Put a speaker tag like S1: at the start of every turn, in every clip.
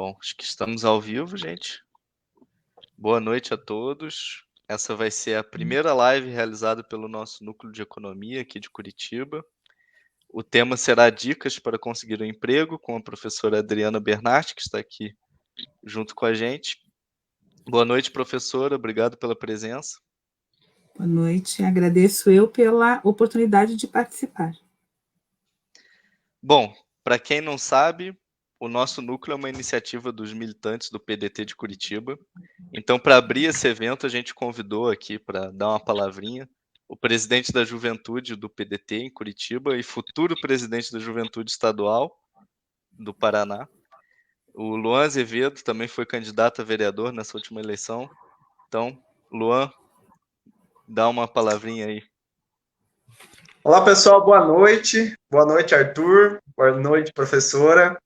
S1: Bom, acho que estamos ao vivo, gente. Boa noite a todos. Essa vai ser a primeira live realizada pelo nosso Núcleo de Economia aqui de Curitiba. O tema será Dicas para conseguir um emprego, com a professora Adriana Bernatti, que está aqui junto com a gente. Boa noite, professora. Obrigado pela presença.
S2: Boa noite. Agradeço eu pela oportunidade de participar.
S1: Bom, para quem não sabe, o nosso núcleo é uma iniciativa dos militantes do PDT de Curitiba. Então, para abrir esse evento, a gente convidou aqui para dar uma palavrinha o presidente da Juventude do PDT em Curitiba e futuro presidente da Juventude Estadual do Paraná. O Luan Azevedo também foi candidato a vereador nessa última eleição. Então, Luan, dá uma palavrinha aí.
S3: Olá, pessoal, boa noite. Boa noite, Arthur. Boa noite, professora.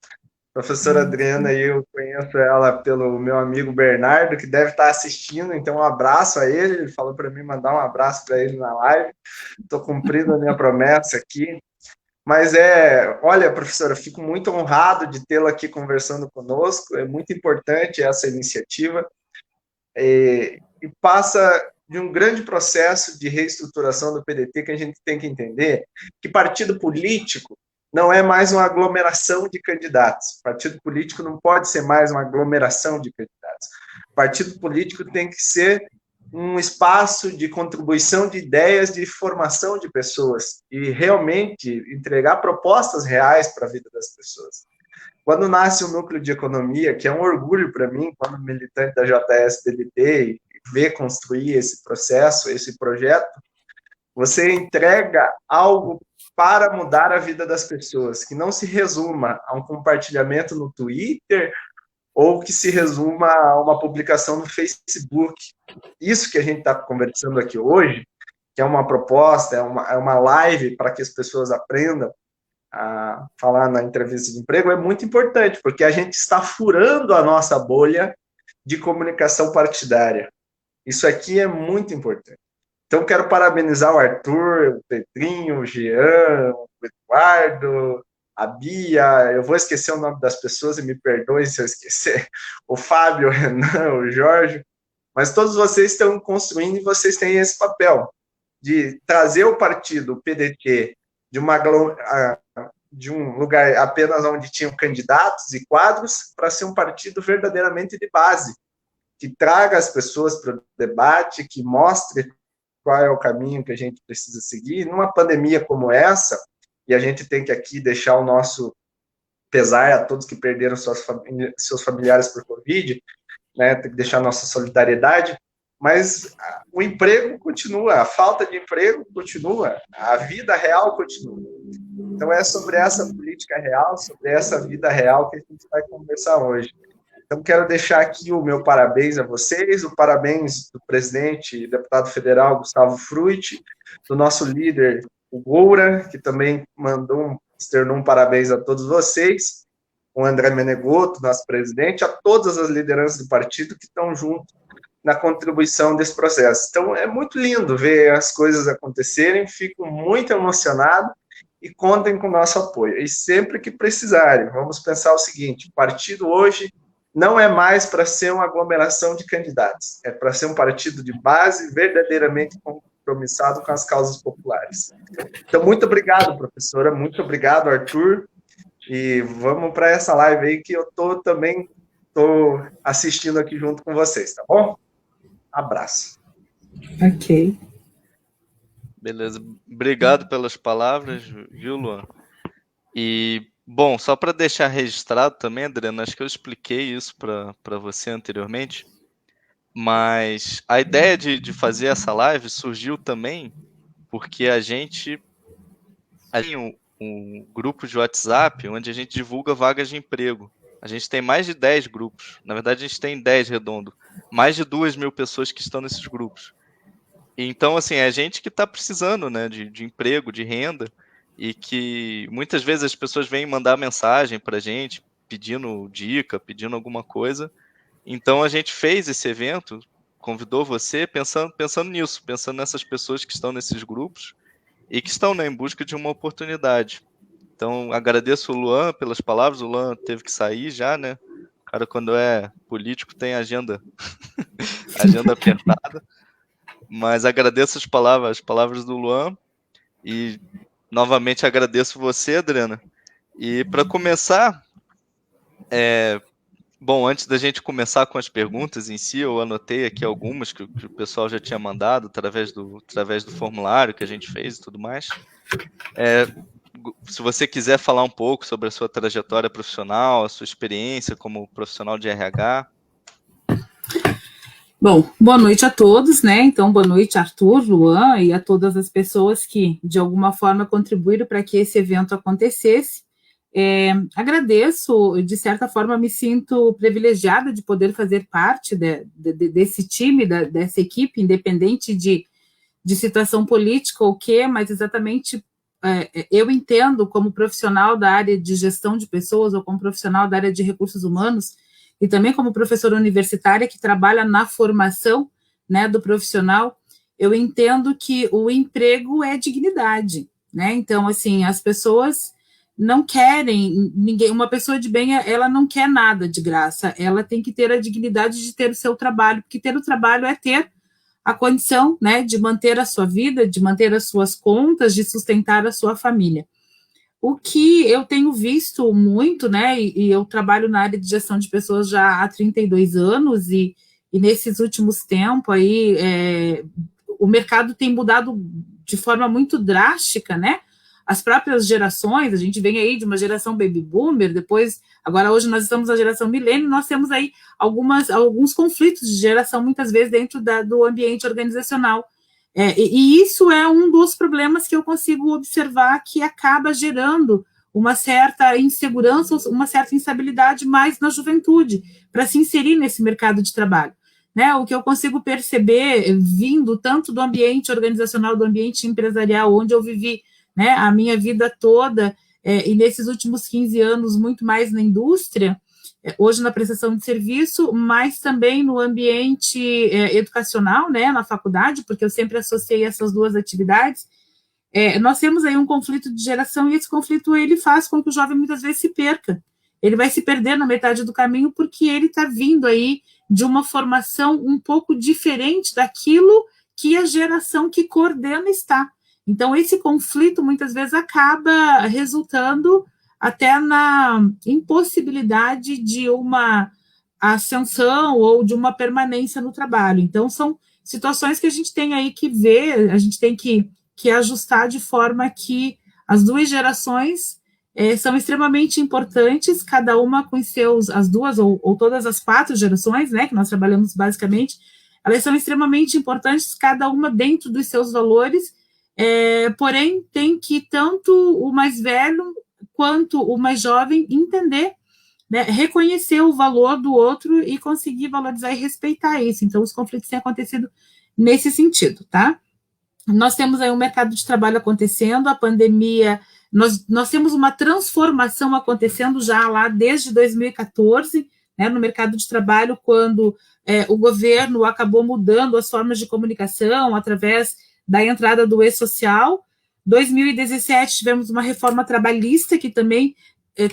S3: Professora Adriana, eu conheço ela pelo meu amigo Bernardo, que deve estar assistindo, então um abraço a ele. Ele falou para mim mandar um abraço para ele na live. Estou cumprindo a minha promessa aqui. Mas olha, professora, fico muito honrado de tê-la aqui conversando conosco. É muito importante essa iniciativa e passa de um grande processo de reestruturação do PDT que a gente tem que entender que partido político não é mais uma aglomeração de candidatos. Partido político não pode ser mais uma aglomeração de candidatos. Partido político tem que ser um espaço de contribuição de ideias, de formação de pessoas e realmente entregar propostas reais para a vida das pessoas. Quando nasce o Núcleo de Economia, que é um orgulho para mim, como militante da JS-PDT, ver construir esse processo, esse projeto, você entrega algo para mudar a vida das pessoas, que não se resuma a um compartilhamento no Twitter ou que se resuma a uma publicação no Facebook. Isso que a gente está conversando aqui hoje, que é uma proposta, é uma live para que as pessoas aprendam a falar na entrevista de emprego, é muito importante, porque a gente está furando a nossa bolha de comunicação partidária. Isso aqui é muito importante. Então, quero parabenizar o Arthur, o Pedrinho, o Jean, o Eduardo, a Bia, eu vou esquecer o nome das pessoas e me perdoem se eu esquecer, o Fábio, o Renan, o Jorge, mas todos vocês estão construindo e vocês têm esse papel de trazer o partido, o PDT, de um lugar apenas onde tinham candidatos e quadros, para ser um partido verdadeiramente de base, que traga as pessoas para o debate, que mostre qual é o caminho que a gente precisa seguir. Numa pandemia como essa, e a gente tem que aqui deixar o nosso pesar a todos que perderam seus familiares por Covid, né, tem que deixar a nossa solidariedade, mas o emprego continua, a falta de emprego continua, a vida real continua. Então é sobre essa política real, sobre essa vida real que a gente vai conversar hoje. Então, quero deixar aqui o meu parabéns a vocês, o parabéns do presidente e deputado federal Gustavo Frutti, do nosso líder, o Goura, que também externou um parabéns a todos vocês, o André Menegotto, nosso presidente, a todas as lideranças do partido que estão juntos na contribuição desse processo. Então, é muito lindo ver as coisas acontecerem, fico muito emocionado e contem com o nosso apoio. E sempre que precisarem, vamos pensar o seguinte, o partido hoje não é mais para ser uma aglomeração de candidatos, é para ser um partido de base verdadeiramente compromissado com as causas populares. Então, muito obrigado, professora, muito obrigado, Arthur, e vamos para essa live aí que eu também estou assistindo aqui junto com vocês, tá bom? Abraço.
S2: Ok.
S1: Beleza. Obrigado pelas palavras, viu, Luan? E, bom, só para deixar registrado também, Adriana, acho que eu expliquei isso para você anteriormente, mas a ideia de fazer essa live surgiu também porque a gente tem um grupo de WhatsApp onde a gente divulga vagas de emprego. A gente tem mais de 10 grupos. Na verdade, a gente tem 10 redondo. Mais de 2.000 pessoas que estão nesses grupos. Então, assim, é a gente que está precisando, né, de emprego, de renda, e que muitas vezes as pessoas vêm mandar mensagem para a gente, pedindo dica, pedindo alguma coisa. Então, a gente fez esse evento, convidou você pensando nisso, pensando nessas pessoas que estão nesses grupos e que estão, né, em busca de uma oportunidade. Então, agradeço o Luan pelas palavras. O Luan teve que sair já, né? cara, quando é político, tem agenda, agenda apertada. Mas agradeço as palavras do Luan. E novamente agradeço você, Adriana. E para começar, bom, antes da gente começar com as perguntas em si, eu anotei aqui algumas que o pessoal já tinha mandado através do formulário que a gente fez e tudo mais. Se você quiser falar um pouco sobre a sua trajetória profissional, a sua experiência como profissional de RH.
S2: Bom, boa noite a todos, né? Então, boa noite, Arthur, Luan, e a todas as pessoas que, de alguma forma, contribuíram para que esse evento acontecesse. Agradeço, de certa forma, me sinto privilegiada de poder fazer parte desse time, dessa equipe, independente de situação política ou quê, mas exatamente eu entendo como profissional da área de gestão de pessoas ou como profissional da área de recursos humanos e também como professora universitária que trabalha na formação, né, do profissional, eu entendo que o emprego é dignidade, né? Então, assim, as pessoas não querem, uma pessoa de bem, ela não quer nada de graça, ela tem que ter a dignidade de ter o seu trabalho, porque ter o trabalho é ter a condição, né, de manter a sua vida, de manter as suas contas, de sustentar a sua família. O que eu tenho visto muito, né, e eu trabalho na área de gestão de pessoas já há 32 anos, e nesses últimos tempos aí, o mercado tem mudado de forma muito drástica, né, as próprias gerações, a gente vem aí de uma geração baby boomer, depois, agora hoje nós estamos na geração milênio, nós temos aí alguns conflitos de geração, muitas vezes dentro do ambiente organizacional, e isso é um dos problemas que eu consigo observar que acaba gerando uma certa insegurança, uma certa instabilidade mais na juventude, para se inserir nesse mercado de trabalho. Né, o que eu consigo perceber, vindo tanto do ambiente organizacional, do ambiente empresarial, onde eu vivi, né, a minha vida toda, e nesses últimos 15 anos, muito mais na indústria, hoje na prestação de serviço, mas também no ambiente educacional, né, na faculdade, porque eu sempre associei essas duas atividades, nós temos aí um conflito de geração, e esse conflito ele faz com que o jovem muitas vezes se perca. Ele vai se perder na metade do caminho, porque ele está vindo aí de uma formação um pouco diferente daquilo que a geração que coordena está. Então, esse conflito, muitas vezes, acaba resultando até na impossibilidade de uma ascensão ou de uma permanência no trabalho. Então, são situações que a gente tem aí que ver, a gente tem que ajustar de forma que as duas gerações são extremamente importantes, cada uma com as duas ou todas as 4 gerações, né, que nós trabalhamos basicamente, elas são extremamente importantes, cada uma dentro dos seus valores, porém tem que tanto o mais velho quanto o mais jovem entender, né, reconhecer o valor do outro e conseguir valorizar e respeitar isso. Então, os conflitos têm acontecido nesse sentido, tá? Nós temos aí um mercado de trabalho acontecendo, a pandemia, nós temos uma transformação acontecendo já lá desde 2014, né, no mercado de trabalho, quando o governo acabou mudando as formas de comunicação através da entrada do e-social. 2017 tivemos uma reforma trabalhista que também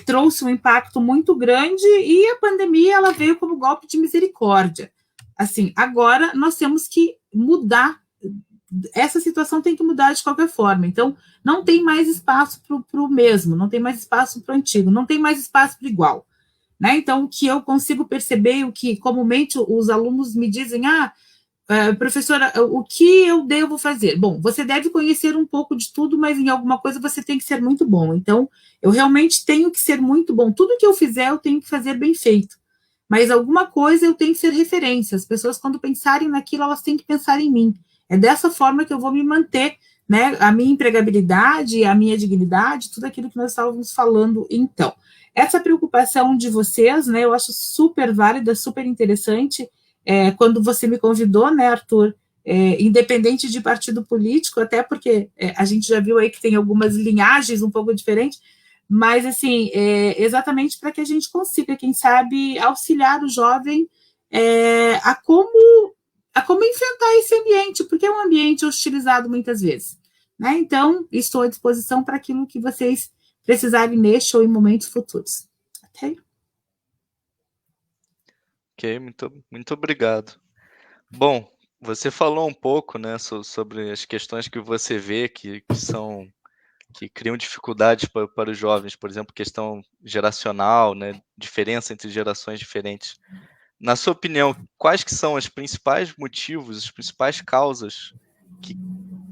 S2: trouxe um impacto muito grande, e a pandemia ela veio como golpe de misericórdia. Assim, agora nós temos que mudar, essa situação tem que mudar de qualquer forma. Então, não tem mais espaço para o mesmo, não tem mais espaço para o antigo, não tem mais espaço para o igual. Né? Então, o que eu consigo perceber, o que comumente os alunos me dizem, professora, o que eu devo fazer? Bom, você deve conhecer um pouco de tudo, mas em alguma coisa você tem que ser muito bom. Então, eu realmente tenho que ser muito bom. Tudo que eu fizer, eu tenho que fazer bem feito. Mas alguma coisa eu tenho que ser referência. As pessoas, quando pensarem naquilo, elas têm que pensar em mim. É dessa forma que eu vou me manter, né? A minha empregabilidade, a minha dignidade, tudo aquilo que nós estávamos falando. Então, essa preocupação de vocês, né? Eu acho super válida, super interessante. Quando você me convidou, né, Arthur, independente de partido político, até porque a gente já viu aí que tem algumas linhagens um pouco diferentes, mas, assim, exatamente para que a gente consiga, quem sabe, auxiliar o jovem a como enfrentar esse ambiente, porque é um ambiente hostilizado muitas vezes. Né? Então, estou à disposição para aquilo que vocês precisarem neste ou em momentos futuros. Ok?
S1: Ok, muito obrigado. Bom, você falou um pouco, né, sobre as questões que você vê que criam dificuldades para os jovens, por exemplo, questão geracional, né, diferença entre gerações diferentes. Na sua opinião, quais que são os principais motivos, as principais causas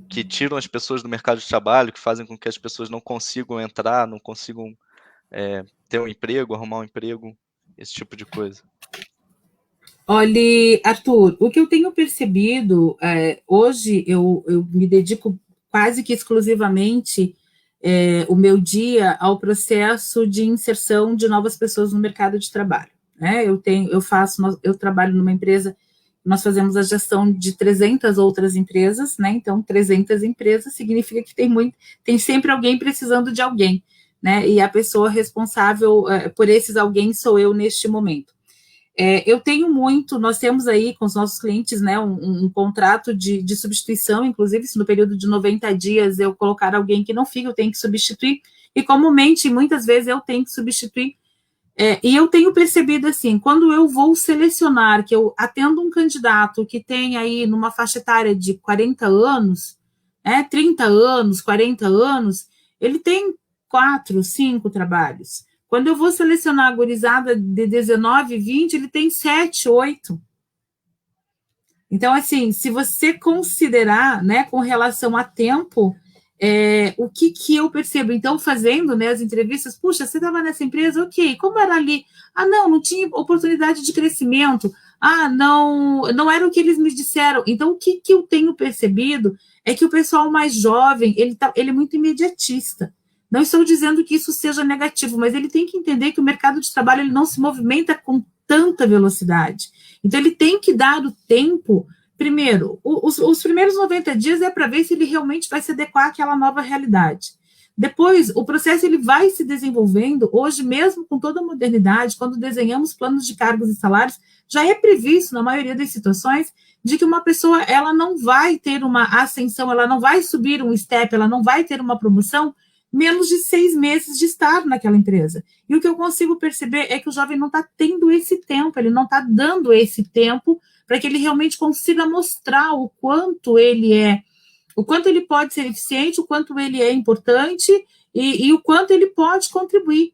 S1: que tiram as pessoas do mercado de trabalho, que fazem com que as pessoas não consigam entrar, não consigam ter um emprego, arrumar um emprego, esse tipo de coisa?
S2: Olha, Arthur, o que eu tenho percebido, hoje eu me dedico quase que exclusivamente o meu dia ao processo de inserção de novas pessoas no mercado de trabalho. Né? Eu trabalho numa empresa, nós fazemos a gestão de 300 outras empresas, né? Então 300 empresas significa que tem sempre alguém precisando de alguém, né? E a pessoa responsável por esses alguém sou eu neste momento. Nós temos aí com os nossos clientes, né, um contrato de substituição, inclusive se no período de 90 dias eu colocar alguém que não fica, eu tenho que substituir, e comumente, muitas vezes eu tenho que substituir, e eu tenho percebido assim, quando eu vou selecionar, que eu atendo um candidato que tem aí numa faixa etária de 40 anos, 30 anos, 40 anos, ele tem 4, 5 trabalhos. Quando eu vou selecionar a gurizada de 19, 20, ele tem 7, 8. Então, assim, se você considerar, né, com relação a tempo, o que eu percebo? Então, fazendo, né, as entrevistas, puxa, você estava nessa empresa, ok, como era ali? Ah, não tinha oportunidade de crescimento. Ah, não era o que eles me disseram. Então, o que eu tenho percebido é que o pessoal mais jovem, ele é muito imediatista. Não estou dizendo que isso seja negativo, mas ele tem que entender que o mercado de trabalho ele não se movimenta com tanta velocidade. Então, ele tem que dar o tempo. Primeiro, os primeiros 90 dias é para ver se ele realmente vai se adequar àquela nova realidade. Depois, o processo ele vai se desenvolvendo. Hoje, mesmo com toda a modernidade, quando desenhamos planos de cargos e salários, já é previsto, na maioria das situações, de que uma pessoa ela não vai ter uma ascensão, ela não vai subir um step, ela não vai ter uma promoção, menos de 6 meses de estar naquela empresa. E o que eu consigo perceber é que o jovem não está tendo esse tempo, ele não está dando esse tempo para que ele realmente consiga mostrar o quanto ele pode ser eficiente, o quanto ele é importante e o quanto ele pode contribuir.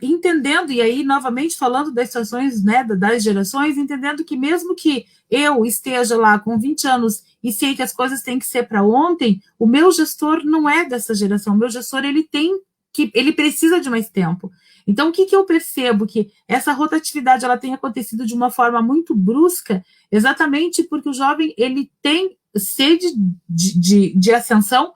S2: Entendendo, e aí, novamente, falando das situações, né, das gerações, entendendo que mesmo que eu esteja lá com 20 anos e sei que as coisas têm que ser para ontem, o meu gestor não é dessa geração, o meu gestor, ele precisa de mais tempo. Então, o que eu percebo? Que essa rotatividade, ela tem acontecido de uma forma muito brusca, exatamente porque o jovem, ele tem sede de ascensão,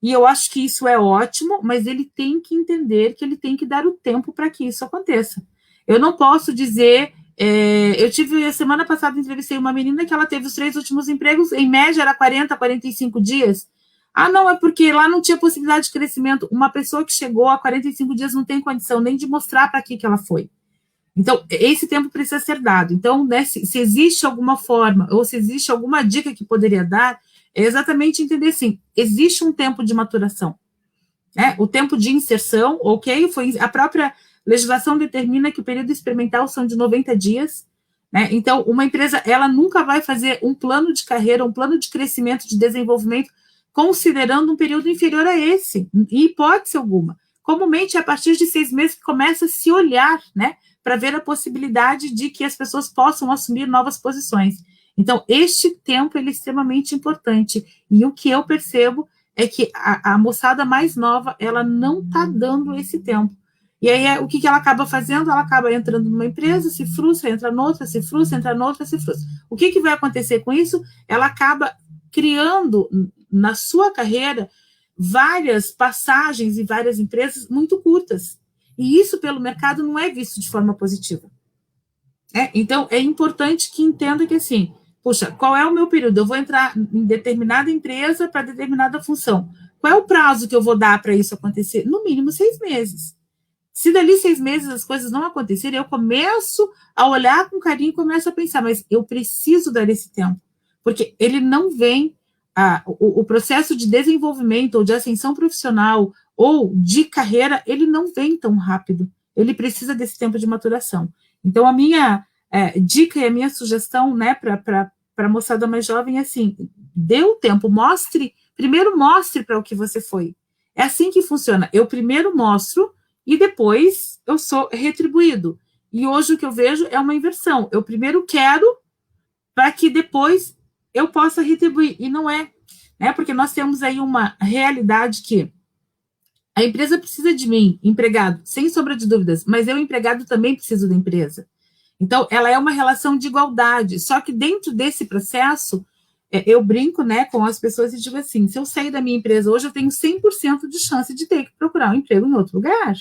S2: e eu acho que isso é ótimo, mas ele tem que entender que ele tem que dar o tempo para que isso aconteça. Eu não posso dizer... eu tive, a semana passada, entrevistei uma menina que ela teve os 3 últimos empregos, em média era 40, 45 dias. Ah, não, é porque lá não tinha possibilidade de crescimento. Uma pessoa que chegou a 45 dias não tem condição nem de mostrar para que ela foi. Então, esse tempo precisa ser dado. Então, né, se existe alguma forma, ou se existe alguma dica que poderia dar, é exatamente entender assim, existe um tempo de maturação. O tempo de inserção, ok, a própria legislação determina que o período experimental são de 90 dias, né? Então, uma empresa, ela nunca vai fazer um plano de carreira, um plano de crescimento, de desenvolvimento, considerando um período inferior a esse, em hipótese alguma. Comumente, é a partir de 6 meses que começa a se olhar, né, para ver a possibilidade de que as pessoas possam assumir novas posições. Então, este tempo ele é extremamente importante. E o que eu percebo é que a moçada mais nova, ela não está dando esse tempo. E aí, o que ela acaba fazendo? Ela acaba entrando numa empresa, se frustra, entra noutra, se frustra, entra noutra, se frustra. O que vai acontecer com isso? Ela acaba criando, na sua carreira, várias passagens e várias empresas muito curtas. E isso, pelo mercado, não é visto de forma positiva. Então, é importante que entenda que, assim, puxa, qual é o meu período? Eu vou entrar em determinada empresa para determinada função. Qual é o prazo que eu vou dar para isso acontecer? No mínimo 6 meses. Se dali 6 meses as coisas não acontecerem, eu começo a olhar com carinho e começo a pensar, mas eu preciso dar esse tempo. Porque ele não vem, o processo de desenvolvimento ou de ascensão profissional ou de carreira, ele não vem tão rápido. Ele precisa desse tempo de maturação. Então, dica e a minha sugestão, né, para a moçada mais jovem, assim, dê o tempo, primeiro mostre para o que você foi. É assim que funciona. Eu primeiro mostro e depois eu sou retribuído. E hoje o que eu vejo é uma inversão. Eu primeiro quero para que depois eu possa retribuir. E não é, né? Porque nós temos aí uma realidade que a empresa precisa de mim, empregado, sem sombra de dúvidas, mas eu, empregado, também preciso da empresa. Então, ela é uma relação de igualdade. Só que dentro desse processo, eu brinco, né, com as pessoas e digo assim, se eu sair da minha empresa hoje, eu tenho 100% de chance de ter que procurar um emprego em outro lugar.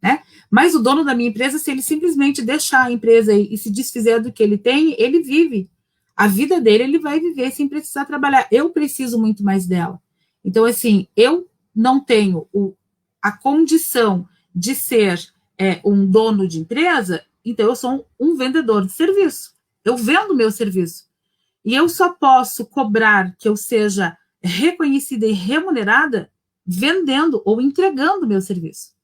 S2: Né? Mas o dono da minha empresa, se ele simplesmente deixar a empresa e se desfizer do que ele tem, ele vive. A vida dele, ele vai viver sem precisar trabalhar. Eu preciso muito mais dela. Então, assim, eu não tenho a condição de ser um dono de empresa, então eu sou um vendedor de serviço. Eu vendo meu serviço. E eu só posso cobrar que eu seja reconhecida e remunerada vendendo ou entregando meu serviço.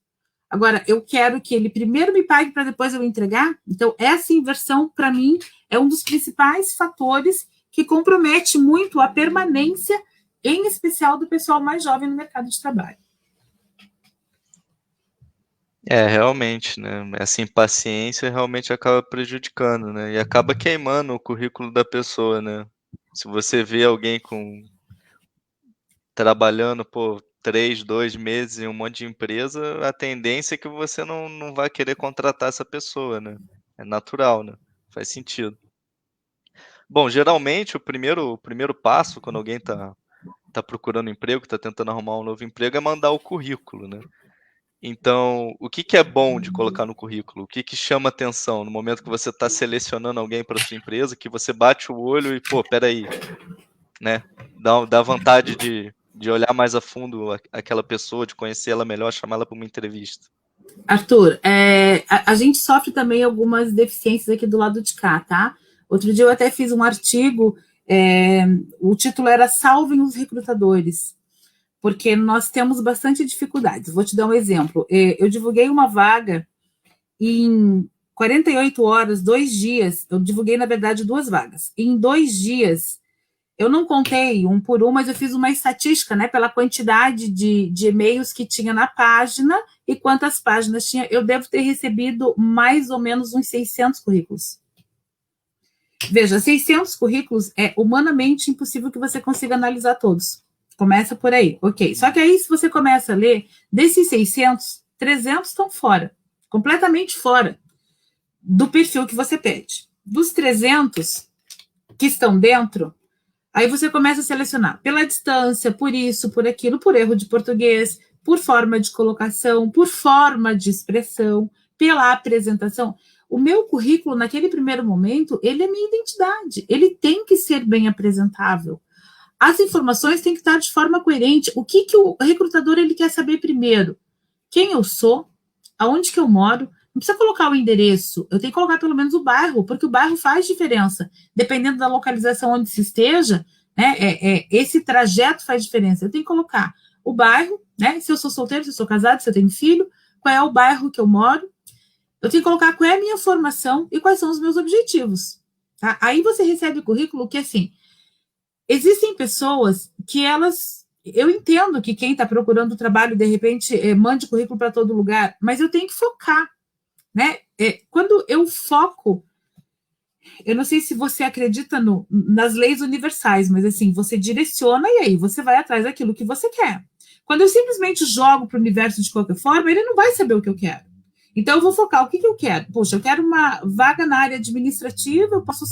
S2: Agora, eu quero que ele primeiro me pague para depois eu entregar. Então, essa inversão, para mim, é um dos principais fatores que compromete muito a permanência, em especial do pessoal mais jovem no mercado de trabalho.
S1: Realmente, né? Essa impaciência realmente acaba prejudicando, né? E acaba queimando o currículo da pessoa, né? Se você vê alguém trabalhando por 3, 2 meses em um monte de empresa, a tendência é que você não vai querer contratar essa pessoa, né? É natural, né? Faz sentido. Bom, geralmente o primeiro passo quando alguém tá procurando emprego, tá tentando arrumar um novo emprego, é mandar o currículo, né? Então, o que é bom de colocar no currículo? O que chama atenção no momento que você está selecionando alguém para sua empresa, que você bate o olho e, peraí, né? Dá vontade de olhar mais a fundo aquela pessoa, de conhecer ela melhor, chamá-la para uma entrevista.
S2: Arthur, a gente sofre também algumas deficiências aqui do lado de cá, tá? Outro dia eu até fiz um artigo, o título era Salvem os Recrutadores, porque nós temos bastante dificuldades. Vou te dar um exemplo. Eu divulguei uma vaga em 48 horas, 2 dias, eu divulguei, na verdade, 2 vagas. Em 2 dias, eu não contei um por um, mas eu fiz uma estatística, né, pela quantidade de e-mails que tinha na página e quantas páginas tinha. Eu devo ter recebido mais ou menos uns 600 currículos. Veja, 600 currículos é humanamente impossível que você consiga analisar todos. Começa por aí, ok. Só que aí, se você começa a ler, desses 600, 300 estão fora, completamente fora do perfil que você pede. Dos 300 que estão dentro, aí você começa a selecionar pela distância, por isso, por aquilo, por erro de português, por forma de colocação, por forma de expressão, pela apresentação. O meu currículo, naquele primeiro momento, ele é minha identidade. Ele tem que ser bem apresentável. As informações têm que estar de forma coerente. O que o recrutador ele quer saber primeiro? Quem eu sou? Aonde que eu moro? Não precisa colocar o endereço, eu tenho que colocar pelo menos o bairro, porque o bairro faz diferença. Dependendo da localização onde se esteja, né, esse trajeto faz diferença. Eu tenho que colocar o bairro, né, se eu sou solteiro, se eu sou casado, se eu tenho filho, qual é o bairro que eu moro. Eu tenho que colocar qual é a minha formação e quais são os meus objetivos. Tá? Aí você recebe o currículo que, assim, existem pessoas que elas... Eu entendo que quem está procurando trabalho, de repente, mande currículo para todo lugar, mas eu tenho que focar. Né? Quando eu foco, eu não sei se você acredita nas leis universais, mas assim, você direciona e aí você vai atrás daquilo que você quer. Quando eu simplesmente jogo para o universo de qualquer forma, ele não vai saber o que eu quero. Então eu vou focar, o que eu quero? Poxa, eu quero uma vaga na área administrativa, eu posso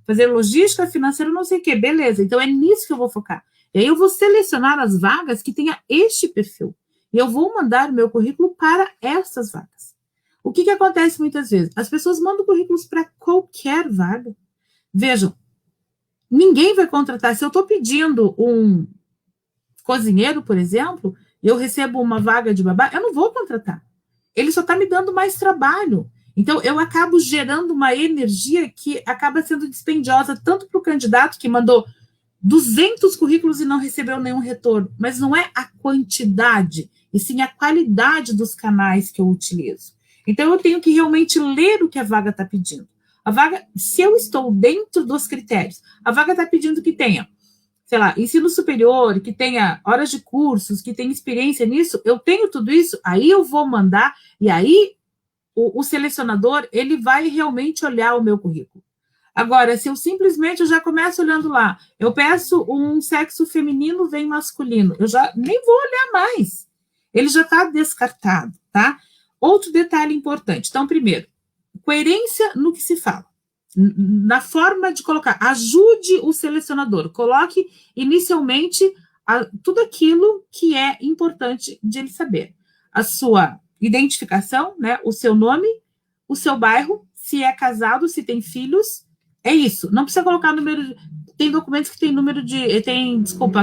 S2: fazer logística, financeira, não sei o quê, beleza, então é nisso que eu vou focar. E aí eu vou selecionar as vagas que tenha este perfil. E eu vou mandar o meu currículo para essas vagas. O que acontece muitas vezes? As pessoas mandam currículos para qualquer vaga. Vejam, ninguém vai contratar. Se eu estou pedindo um cozinheiro, por exemplo, e eu recebo uma vaga de babá, eu não vou contratar. Ele só está me dando mais trabalho. Então, eu acabo gerando uma energia que acaba sendo dispendiosa tanto para o candidato que mandou 200 currículos e não recebeu nenhum retorno, mas não é a quantidade, e sim a qualidade dos canais que eu utilizo. Então, eu tenho que realmente ler o que a vaga está pedindo. A vaga, se eu estou dentro dos critérios, a vaga está pedindo que tenha, sei lá, ensino superior, que tenha horas de cursos, que tenha experiência nisso, eu tenho tudo isso, aí eu vou mandar, e aí o selecionador, ele vai realmente olhar o meu currículo. Agora, se eu simplesmente eu já começo olhando lá, eu peço um sexo feminino, vem masculino, eu já nem vou olhar mais. Ele já está descartado, tá? Outro detalhe importante. Então, primeiro, coerência no que se fala. Na forma de colocar, ajude o selecionador, coloque inicialmente tudo aquilo que é importante de ele saber. A sua identificação, né, o seu nome, o seu bairro, se é casado, se tem filhos, é isso. Não precisa colocar número, tem documentos que tem número de,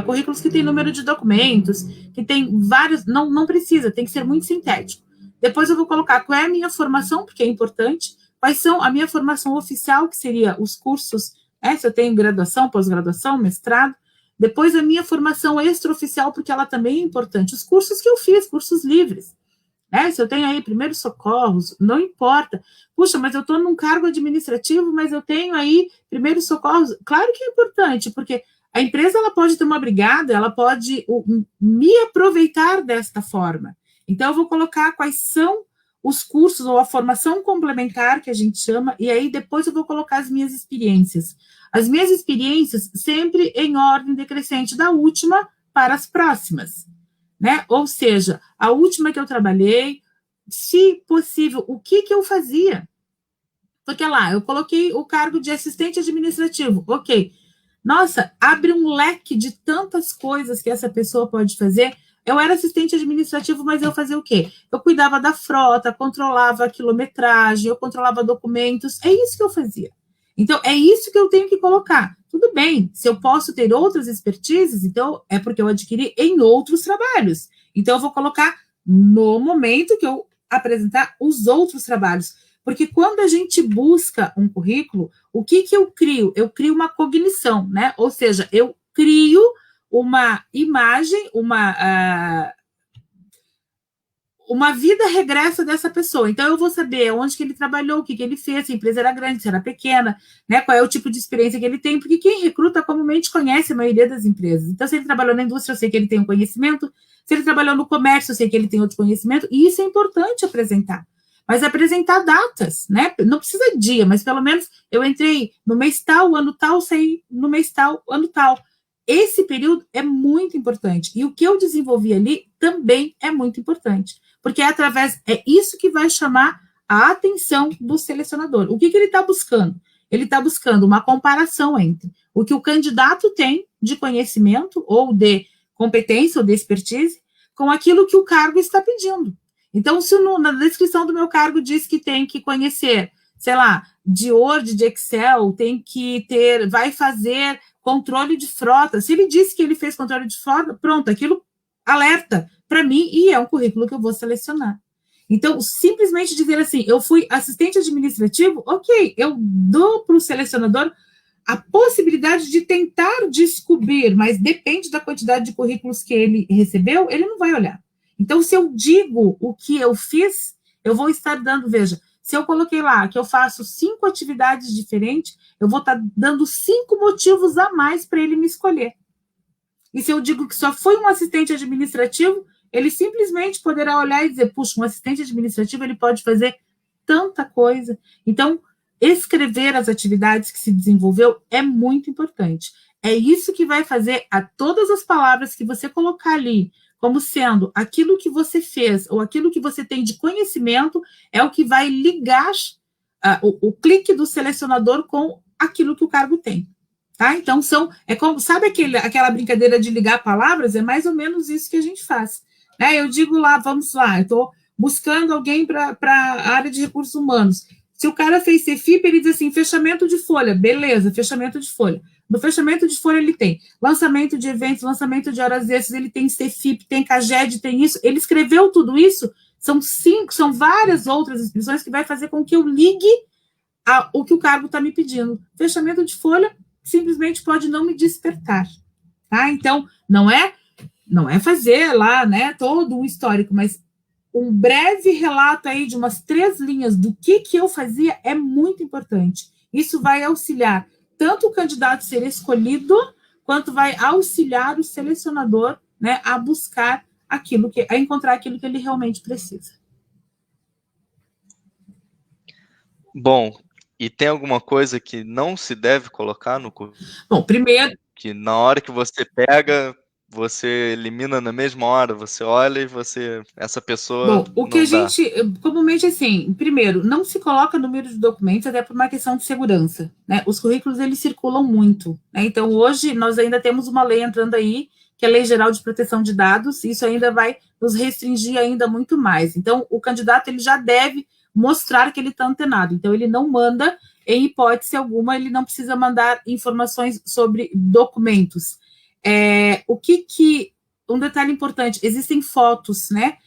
S2: currículos que tem número de documentos, que tem vários, não precisa, tem que ser muito sintético. Depois eu vou colocar qual é a minha formação, porque é importante, quais são a minha formação oficial, que seria os cursos, né, se eu tenho graduação, pós-graduação, mestrado. Depois a minha formação extraoficial, porque ela também é importante. Os cursos que eu fiz, cursos livres. Né? Se eu tenho aí primeiros socorros, não importa. Puxa, mas eu estou num cargo administrativo, mas eu tenho aí primeiros socorros. Claro que é importante, porque a empresa ela pode ter uma brigada, ela pode me aproveitar desta forma. Então, eu vou colocar quais são os cursos ou a formação complementar, que a gente chama, e aí depois eu vou colocar as minhas experiências. As minhas experiências sempre em ordem decrescente, da última para as próximas, né? Ou seja, a última que eu trabalhei, se possível, o que eu fazia? Porque lá, eu coloquei o cargo de assistente administrativo, ok. Nossa, abre um leque de tantas coisas que essa pessoa pode fazer. Eu era assistente administrativo, mas eu fazia o quê? Eu cuidava da frota, controlava a quilometragem, eu controlava documentos, é isso que eu fazia. Então, é isso que eu tenho que colocar. Tudo bem, se eu posso ter outras expertises, então é porque eu adquiri em outros trabalhos. Então, eu vou colocar no momento que eu apresentar os outros trabalhos. Porque quando a gente busca um currículo, o que eu crio? Eu crio uma cognição, né? Ou seja, eu crio uma imagem, uma vida regressa dessa pessoa. Então, eu vou saber onde que ele trabalhou, o que ele fez, se a empresa era grande, se era pequena, né, qual é o tipo de experiência que ele tem, porque quem recruta comumente conhece a maioria das empresas. Então, se ele trabalhou na indústria, eu sei que ele tem um conhecimento, se ele trabalhou no comércio, eu sei que ele tem outro conhecimento, e isso é importante apresentar. Mas apresentar datas, né? Não precisa dia, mas pelo menos eu entrei no mês tal, ano tal, saí no mês tal, ano tal. Esse período é muito importante. E o que eu desenvolvi ali também é muito importante. Porque é isso que vai chamar a atenção do selecionador. O que ele está buscando? Ele está buscando uma comparação entre o que o candidato tem de conhecimento, ou de competência, ou de expertise, com aquilo que o cargo está pedindo. Então, se na descrição do meu cargo diz que tem que conhecer, sei lá, de Word, de Excel, vai fazer controle de frota. Se ele disse que ele fez controle de frota, pronto, aquilo alerta para mim e é um currículo que eu vou selecionar. Então, simplesmente dizer assim, eu fui assistente administrativo, ok, eu dou para o selecionador a possibilidade de tentar descobrir, mas depende da quantidade de currículos que ele recebeu, ele não vai olhar. Então, se eu digo o que eu fiz, eu vou estar dando, veja, se eu coloquei lá que eu faço 5 atividades diferentes, eu vou estar dando 5 motivos a mais para ele me escolher. E se eu digo que só foi um assistente administrativo, ele simplesmente poderá olhar e dizer, puxa, um assistente administrativo, ele pode fazer tanta coisa. Então, escrever as atividades que se desenvolveu é muito importante. É isso que vai fazer a todas as palavras que você colocar ali, como sendo aquilo que você fez ou aquilo que você tem de conhecimento, é o que vai ligar o clique do selecionador com aquilo que o cargo tem. Tá? Então, sabe aquela brincadeira de ligar palavras? É mais ou menos isso que a gente faz. Né? Eu digo lá, vamos lá, eu estou buscando alguém para a área de recursos humanos. Se o cara fez CFIP, ele diz assim, fechamento de folha, beleza, fechamento de folha. No fechamento de folha ele tem lançamento de eventos, lançamento de horas extras, ele tem CFIP, tem CAGED, tem isso. Ele escreveu tudo isso, são várias outras inscrições que vai fazer com que eu ligue o que o cargo está me pedindo. Fechamento de folha simplesmente pode não me despertar. Tá? Então, não é fazer lá, né, todo um histórico, mas um breve relato aí de umas 3 linhas do que eu fazia é muito importante. Isso vai auxiliar tanto o candidato ser escolhido, quanto vai auxiliar o selecionador, né, a buscar a encontrar aquilo que ele realmente precisa.
S1: Bom, e tem alguma coisa que não se deve colocar no currículo?
S2: Bom, primeiro...
S1: Que na hora que você pega, você elimina na mesma hora, você olha e essa pessoa
S2: Bom, o que
S1: não
S2: a
S1: dá.
S2: gente, comumente assim, primeiro, não se coloca número de documentos até por uma questão de segurança, né? Os currículos, eles circulam muito, né? Então, hoje, nós ainda temos uma lei entrando aí, que é a Lei Geral de Proteção de Dados, e isso ainda vai nos restringir ainda muito mais. Então, o candidato, ele já deve mostrar que ele está antenado. Então, ele não manda, em hipótese alguma, ele não precisa mandar informações sobre documentos. Um detalhe importante, existem fotos, né?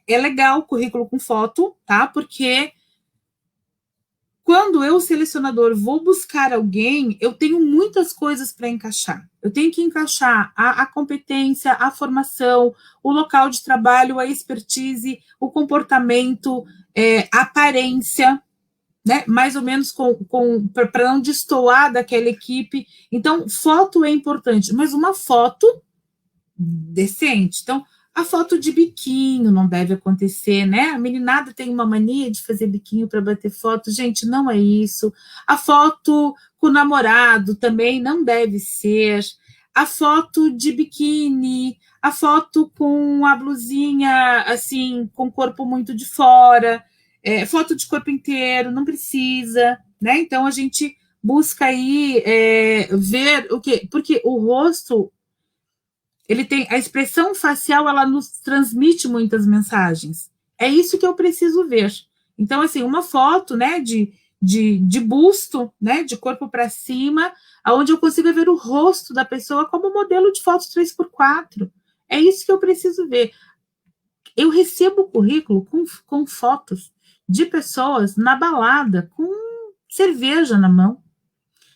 S2: É legal o currículo com foto, tá? Porque quando eu, selecionador, vou buscar alguém, eu tenho muitas coisas para encaixar. Eu tenho que encaixar a competência, a formação, o local de trabalho, a expertise, o comportamento, a aparência, né? Mais ou menos para não destoar daquela equipe. Então, foto é importante, mas uma foto decente. Então, a foto de biquinho não deve acontecer, né? A meninada tem uma mania de fazer biquinho para bater foto. Gente, não é isso. A foto com o namorado também não deve ser. A foto de biquíni, a foto com a blusinha, assim, com o corpo muito de fora, foto de corpo inteiro, não precisa, né? Então, a gente busca aí ver o quê? Porque o rosto... ele tem a expressão facial, ela nos transmite muitas mensagens. É isso que eu preciso ver. Então, assim, uma foto, né, de busto, né, de corpo para cima, onde eu consiga ver o rosto da pessoa como modelo de fotos 3x4. É isso que eu preciso ver. Eu recebo o currículo com fotos de pessoas na balada, com cerveja na mão.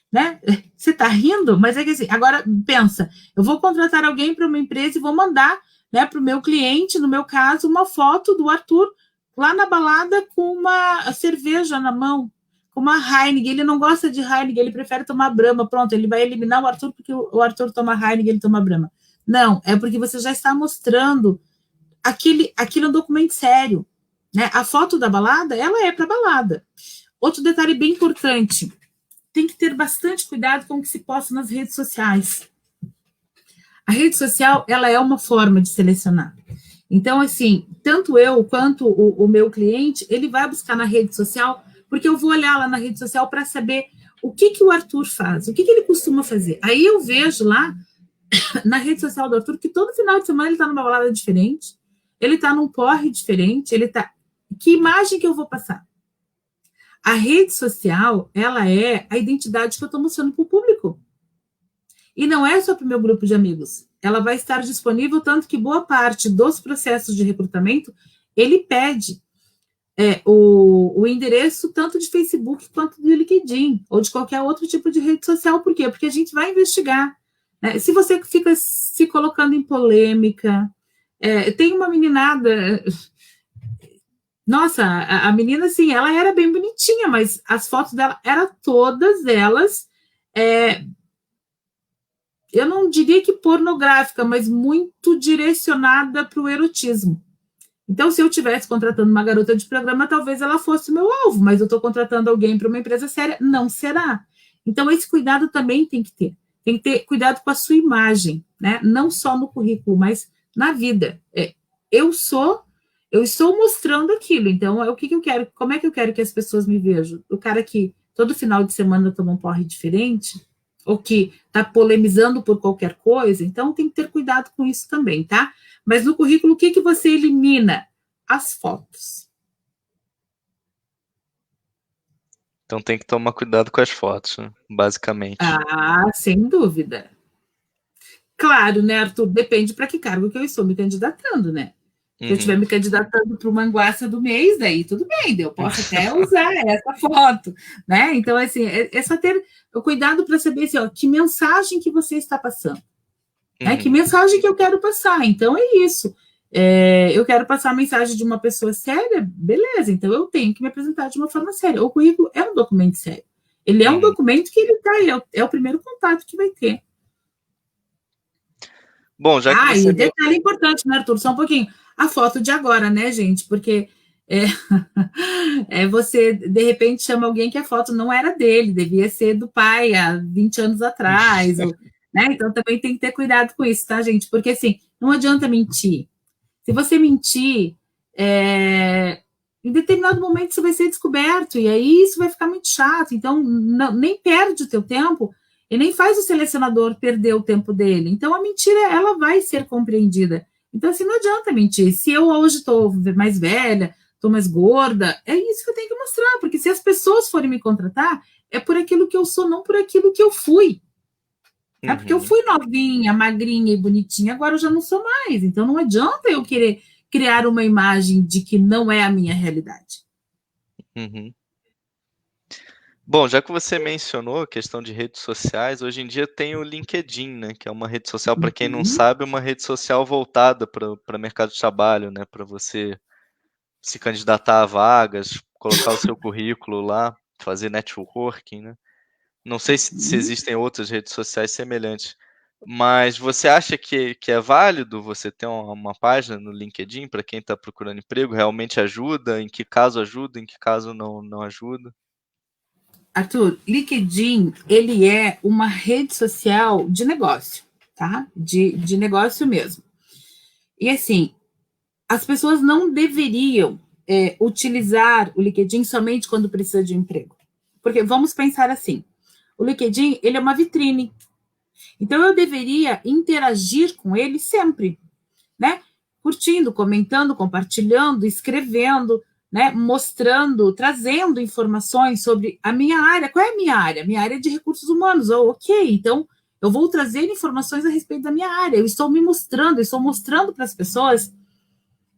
S2: Né? Você está rindo, mas é que assim, agora pensa, eu vou contratar alguém para uma empresa e vou mandar, né, para o meu cliente, no meu caso, uma foto do Arthur lá na balada com uma cerveja na mão, com uma Heineken. Ele não gosta de Heineken, ele prefere tomar Brahma. Pronto, ele vai eliminar o Arthur porque o Arthur toma Heineken, ele toma Brahma. Não, é porque você já está mostrando aquilo é um documento sério, né? A foto da balada, ela é para balada. Outro detalhe bem importante, tem que ter bastante cuidado com o que se posta nas redes sociais. A rede social, ela é uma forma de selecionar. Então, assim, tanto eu quanto o meu cliente, ele vai buscar na rede social, porque eu vou olhar lá na rede social para saber o que o Arthur faz, o que ele costuma fazer. Aí eu vejo lá, na rede social do Arthur, que todo final de semana ele está numa balada diferente, ele está num porre diferente, que imagem que eu vou passar? A rede social, ela é a identidade que eu estou mostrando para o público. E não é só para o meu grupo de amigos. Ela vai estar disponível, tanto que boa parte dos processos de recrutamento, ele pede o endereço tanto de Facebook quanto do LinkedIn, ou de qualquer outro tipo de rede social. Por quê? Porque a gente vai investigar. Né? Se você fica se colocando em polêmica, tem uma meninada... Nossa, a menina, assim, ela era bem bonitinha, mas as fotos dela eram todas elas, eu não diria que pornográfica, mas muito direcionada para o erotismo. Então, se eu estivesse contratando uma garota de programa, talvez ela fosse o meu alvo, mas eu estou contratando alguém para uma empresa séria, não será. Então, esse cuidado também tem que ter. Tem que ter cuidado com a sua imagem, né? Não só no currículo, mas na vida. Eu estou mostrando aquilo, então o que eu quero, como é que eu quero que as pessoas me vejam? O cara que todo final de semana toma um porre diferente, ou que está polemizando por qualquer coisa, então tem que ter cuidado com isso também, tá? Mas no currículo, o que você elimina? As fotos.
S1: Então tem que tomar cuidado com as fotos, né? Basicamente.
S2: Ah, sem dúvida. Claro, né, Arthur? Depende para que cargo que eu estou me candidatando, né? Se eu estiver me candidatando para o Manguaça do mês, daí tudo bem, eu posso até usar essa foto, né? Então, assim, é só ter o cuidado para saber assim, que mensagem que você está passando, né? Que mensagem que eu quero passar. Então, é isso. Eu quero passar a mensagem de uma pessoa séria, beleza, então eu tenho que me apresentar de uma forma séria. O currículo é um documento sério. Ele é um documento que ele tá aí, é o primeiro contato que vai ter.
S1: Bom, já que você...
S2: e detalhe importante, né, Arthur? Só um pouquinho. A foto de agora, né, gente? Porque você, de repente, chama alguém que a foto não era dele, devia ser do pai há 20 anos atrás, né? Então, também tem que ter cuidado com isso, tá, gente? Porque, assim, não adianta mentir. Se você mentir, em determinado momento você vai ser descoberto, e aí isso vai ficar muito chato. Então, nem perde o teu tempo e nem faz o selecionador perder o tempo dele. Então, a mentira, ela vai ser compreendida. Então, assim, não adianta mentir. Se eu hoje estou mais velha, estou mais gorda, é isso que eu tenho que mostrar, porque se as pessoas forem me contratar, é por aquilo que eu sou, não por aquilo que eu fui. É porque eu fui novinha, magrinha e bonitinha, agora eu já não sou mais. Então, não adianta eu querer criar uma imagem de que não é a minha realidade.
S1: Bom, já que você mencionou a questão de redes sociais, hoje em dia tem o LinkedIn, né? Que é uma rede social, para quem não sabe, uma rede social voltada para mercado de trabalho, né? Para você se candidatar a vagas, colocar o seu currículo lá, fazer networking, né? Não sei se existem outras redes sociais semelhantes, mas você acha que é válido você ter uma página no LinkedIn para quem está procurando emprego? Realmente ajuda? Em que caso ajuda? Em que caso não ajuda?
S2: Arthur, LinkedIn, ele é uma rede social de negócio, tá? De negócio mesmo. E assim, as pessoas não deveriam utilizar o LinkedIn somente quando precisa de emprego. Porque vamos pensar assim, o LinkedIn, ele é uma vitrine. Então, eu deveria interagir com ele sempre, né? Curtindo, comentando, compartilhando, escrevendo, né? Mostrando, trazendo informações sobre a minha área. Qual é a minha área? Minha área é de recursos humanos. Ok, então eu vou trazer informações a respeito da minha área. Eu estou me mostrando, eu estou mostrando para as pessoas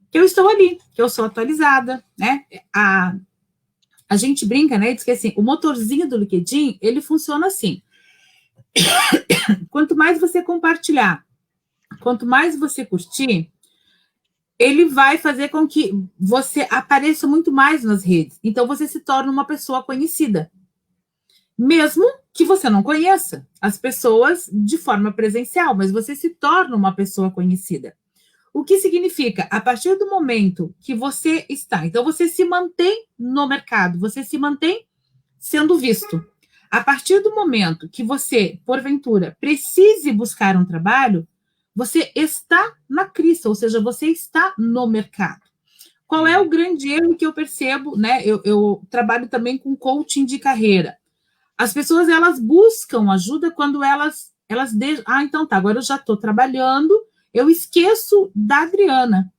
S2: que eu estou ali, que eu sou atualizada, né? A gente brinca, né? Diz que assim, o motorzinho do LinkedIn, ele funciona assim. Quanto mais você compartilhar, quanto mais você curtir, ele vai fazer com que você apareça muito mais nas redes. Então, você se torna uma pessoa conhecida. Mesmo que você não conheça as pessoas de forma presencial, mas você se torna uma pessoa conhecida. O que significa? A partir do momento que você está, então você se mantém no mercado, você se mantém sendo visto. A partir do momento que você, porventura, precise buscar um trabalho, você está na crista, ou seja, você está no mercado. Qual é o grande erro que eu percebo, né? Eu trabalho também com coaching de carreira. As pessoas, elas buscam ajuda quando elas deixam... então tá, agora eu já estou trabalhando, eu esqueço da Adriana.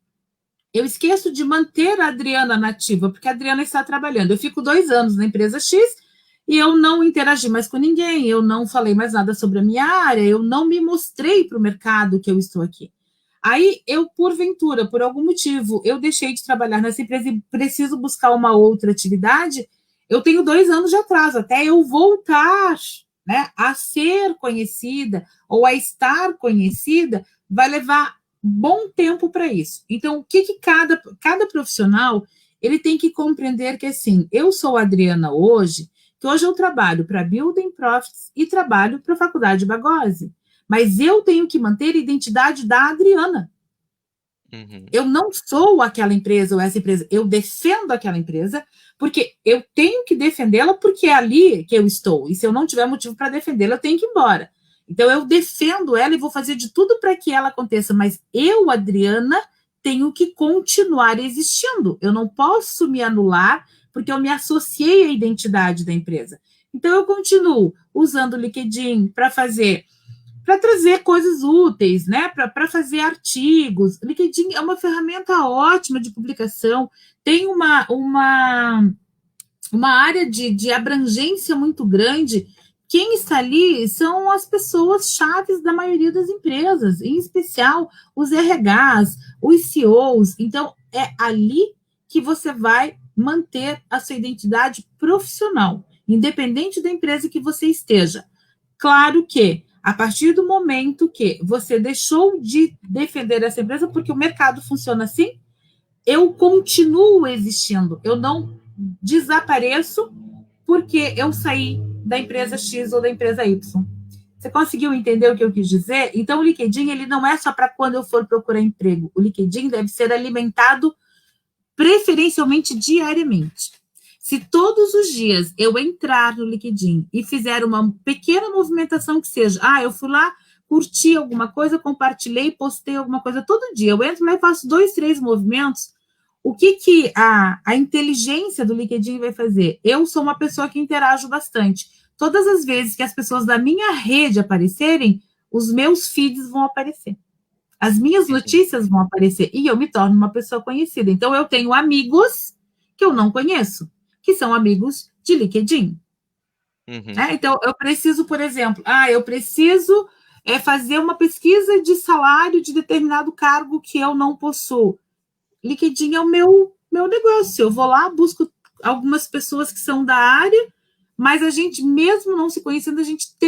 S2: Eu esqueço de manter a Adriana nativa, porque a Adriana está trabalhando. Eu fico 2 anos na empresa X e eu não interagi mais com ninguém, eu não falei mais nada sobre a minha área, eu não me mostrei para o mercado que eu estou aqui. Aí, eu, porventura, por algum motivo, eu deixei de trabalhar nessa empresa e preciso buscar uma outra atividade, eu tenho 2 anos de atraso, até eu voltar, né, a ser conhecida ou a estar conhecida, vai levar bom tempo para isso. Então, o que cada profissional, ele tem que compreender que, assim, eu sou a Adriana hoje, que hoje eu trabalho para Building Profits e trabalho para a Faculdade Bagose. Mas eu tenho que manter a identidade da Adriana. Eu não sou aquela empresa ou essa empresa. Eu defendo aquela empresa porque eu tenho que defendê-la porque é ali que eu estou. E se eu não tiver motivo para defendê-la, eu tenho que ir embora. Então, eu defendo ela e vou fazer de tudo para que ela aconteça. Mas eu, Adriana, tenho que continuar existindo. Eu não posso me anular porque eu me associei à identidade da empresa. Então, eu continuo usando o LinkedIn para trazer coisas úteis, né? Para fazer artigos. O LinkedIn é uma ferramenta ótima de publicação, tem uma área de abrangência muito grande. Quem está ali são as pessoas chaves da maioria das empresas, em especial os RHs, os CEOs. Então, é ali que você vai manter a sua identidade profissional, independente da empresa que você esteja. Claro que, a partir do momento que você deixou de defender essa empresa, porque o mercado funciona assim, eu continuo existindo, eu não desapareço porque eu saí da empresa X ou da empresa Y. Você conseguiu entender o que eu quis dizer? Então, o LinkedIn ele não é só para quando eu for procurar emprego. O LinkedIn deve ser alimentado preferencialmente diariamente. Se todos os dias eu entrar no LinkedIn e fizer uma pequena movimentação que seja, eu fui lá, curti alguma coisa, compartilhei, postei alguma coisa todo dia, eu entro lá e faço 2, 3 movimentos, o que a inteligência do LinkedIn vai fazer? Eu sou uma pessoa que interajo bastante. Todas as vezes que as pessoas da minha rede aparecerem, os meus feeds vão aparecer. As minhas notícias vão aparecer e eu me torno uma pessoa conhecida. Então, eu tenho amigos que eu não conheço, que são amigos de LinkedIn. Então, eu preciso, por exemplo, eu preciso fazer uma pesquisa de salário de determinado cargo que eu não possuo. LinkedIn é o meu negócio. Eu vou lá, busco algumas pessoas que são da área, mas a gente, mesmo não se conhecendo,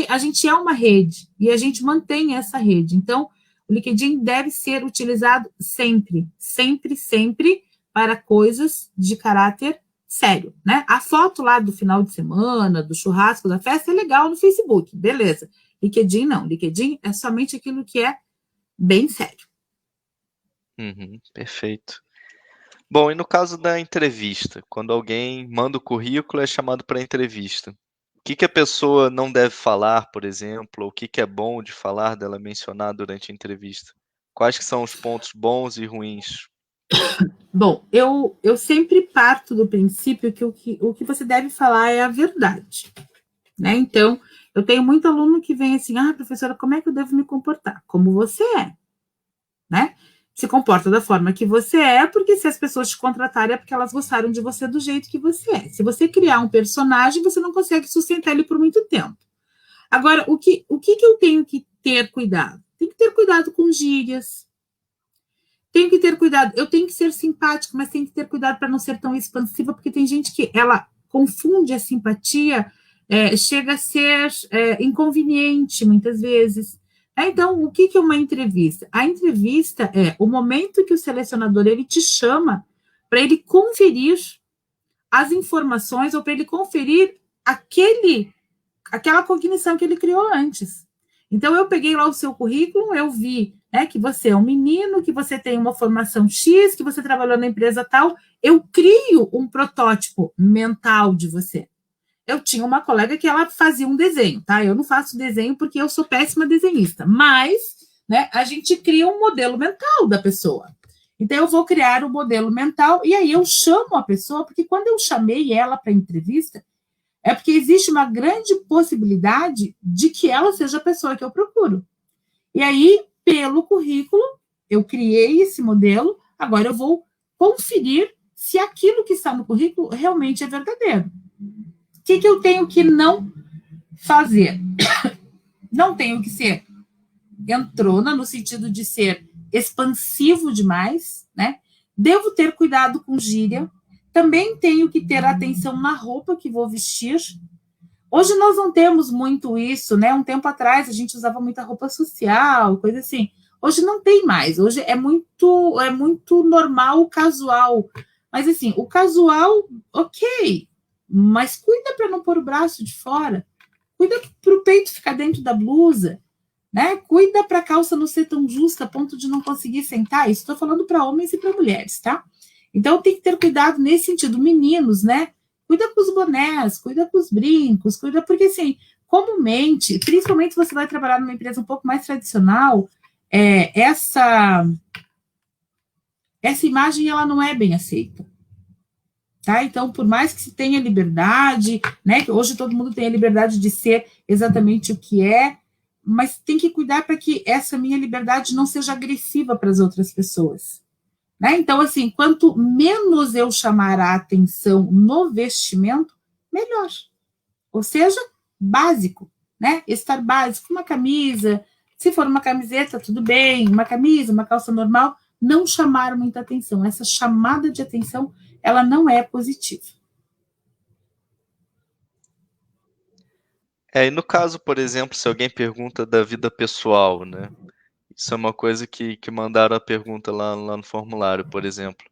S2: a gente é uma rede e a gente mantém essa rede. Então, o LinkedIn deve ser utilizado sempre, sempre, sempre para coisas de caráter sério, né? A foto lá do final de semana, do churrasco, da festa, é legal no Facebook, beleza. LinkedIn não. LinkedIn é somente aquilo que é bem sério.
S1: Perfeito. Bom, e no caso da entrevista, quando alguém manda o currículo e é chamado para entrevista, o que a pessoa não deve falar, por exemplo, ou o que é bom de falar dela mencionar durante a entrevista? Quais que são os pontos bons e ruins?
S2: Bom, eu sempre parto do princípio que o que você deve falar é a verdade, né? Então, eu tenho muito aluno que vem assim, professora, como é que eu devo me comportar? Como você é, né? Se comporta da forma que você é, porque se as pessoas te contratarem é porque elas gostaram de você do jeito que você é. Se você criar um personagem, você não consegue sustentar ele por muito tempo. Agora, o que eu tenho que ter cuidado? Tem que ter cuidado com gírias, tenho que ter cuidado, eu tenho que ser simpática, mas tenho que ter cuidado para não ser tão expansiva, porque tem gente que ela confunde a simpatia, chega a ser inconveniente muitas vezes. Então, o que é uma entrevista? A entrevista é o momento que o selecionador ele te chama para ele conferir as informações ou para ele conferir aquela cognição que ele criou antes. Então, eu peguei lá o seu currículo, eu vi que você é um menino, que você tem uma formação X, que você trabalhou na empresa tal, eu crio um protótipo mental de você. Eu tinha uma colega que ela fazia um desenho, tá? Eu não faço desenho porque eu sou péssima desenhista, mas a gente cria um modelo mental da pessoa. Então, eu vou criar um modelo mental e aí eu chamo a pessoa, porque quando eu chamei ela para a entrevista, é porque existe uma grande possibilidade de que ela seja a pessoa que eu procuro. E aí, pelo currículo, eu criei esse modelo, agora eu vou conferir se aquilo que está no currículo realmente é verdadeiro. O que eu tenho que não fazer? Não tenho que ser entrona, no sentido de ser expansivo demais, né? Devo ter cuidado com gíria. Também tenho que ter atenção na roupa que vou vestir. Hoje nós não temos muito isso, né? Um tempo atrás a gente usava muita roupa social, coisa assim. Hoje não tem mais. Hoje é muito normal o casual. Mas assim, o casual, ok, mas cuida para não pôr o braço de fora. Cuida para o peito ficar dentro da blusa, né? Cuida para a calça não ser tão justa a ponto de não conseguir sentar. Isso estou falando para homens e para mulheres, tá? Então tem que ter cuidado nesse sentido. Meninos, né? Cuida com os bonés, cuida com os brincos, cuida porque, assim, comumente, principalmente se você vai trabalhar numa empresa um pouco mais tradicional, essa imagem, ela não é bem aceita. Tá? Então, por mais que se tenha liberdade, né, que hoje todo mundo tem a liberdade de ser exatamente o que é, mas tem que cuidar para que essa minha liberdade não seja agressiva para as outras pessoas. Né? Então, assim, quanto menos eu chamar a atenção no vestimento, melhor. Ou seja, básico, né? Estar básico, uma camisa, se for uma camiseta, tudo bem, uma camisa, uma calça normal, não chamar muita atenção. Essa chamada de atenção, ela não é positiva.
S1: E no caso, por exemplo, se alguém pergunta da vida pessoal, né? Isso é uma coisa que mandaram a pergunta lá no formulário, por exemplo.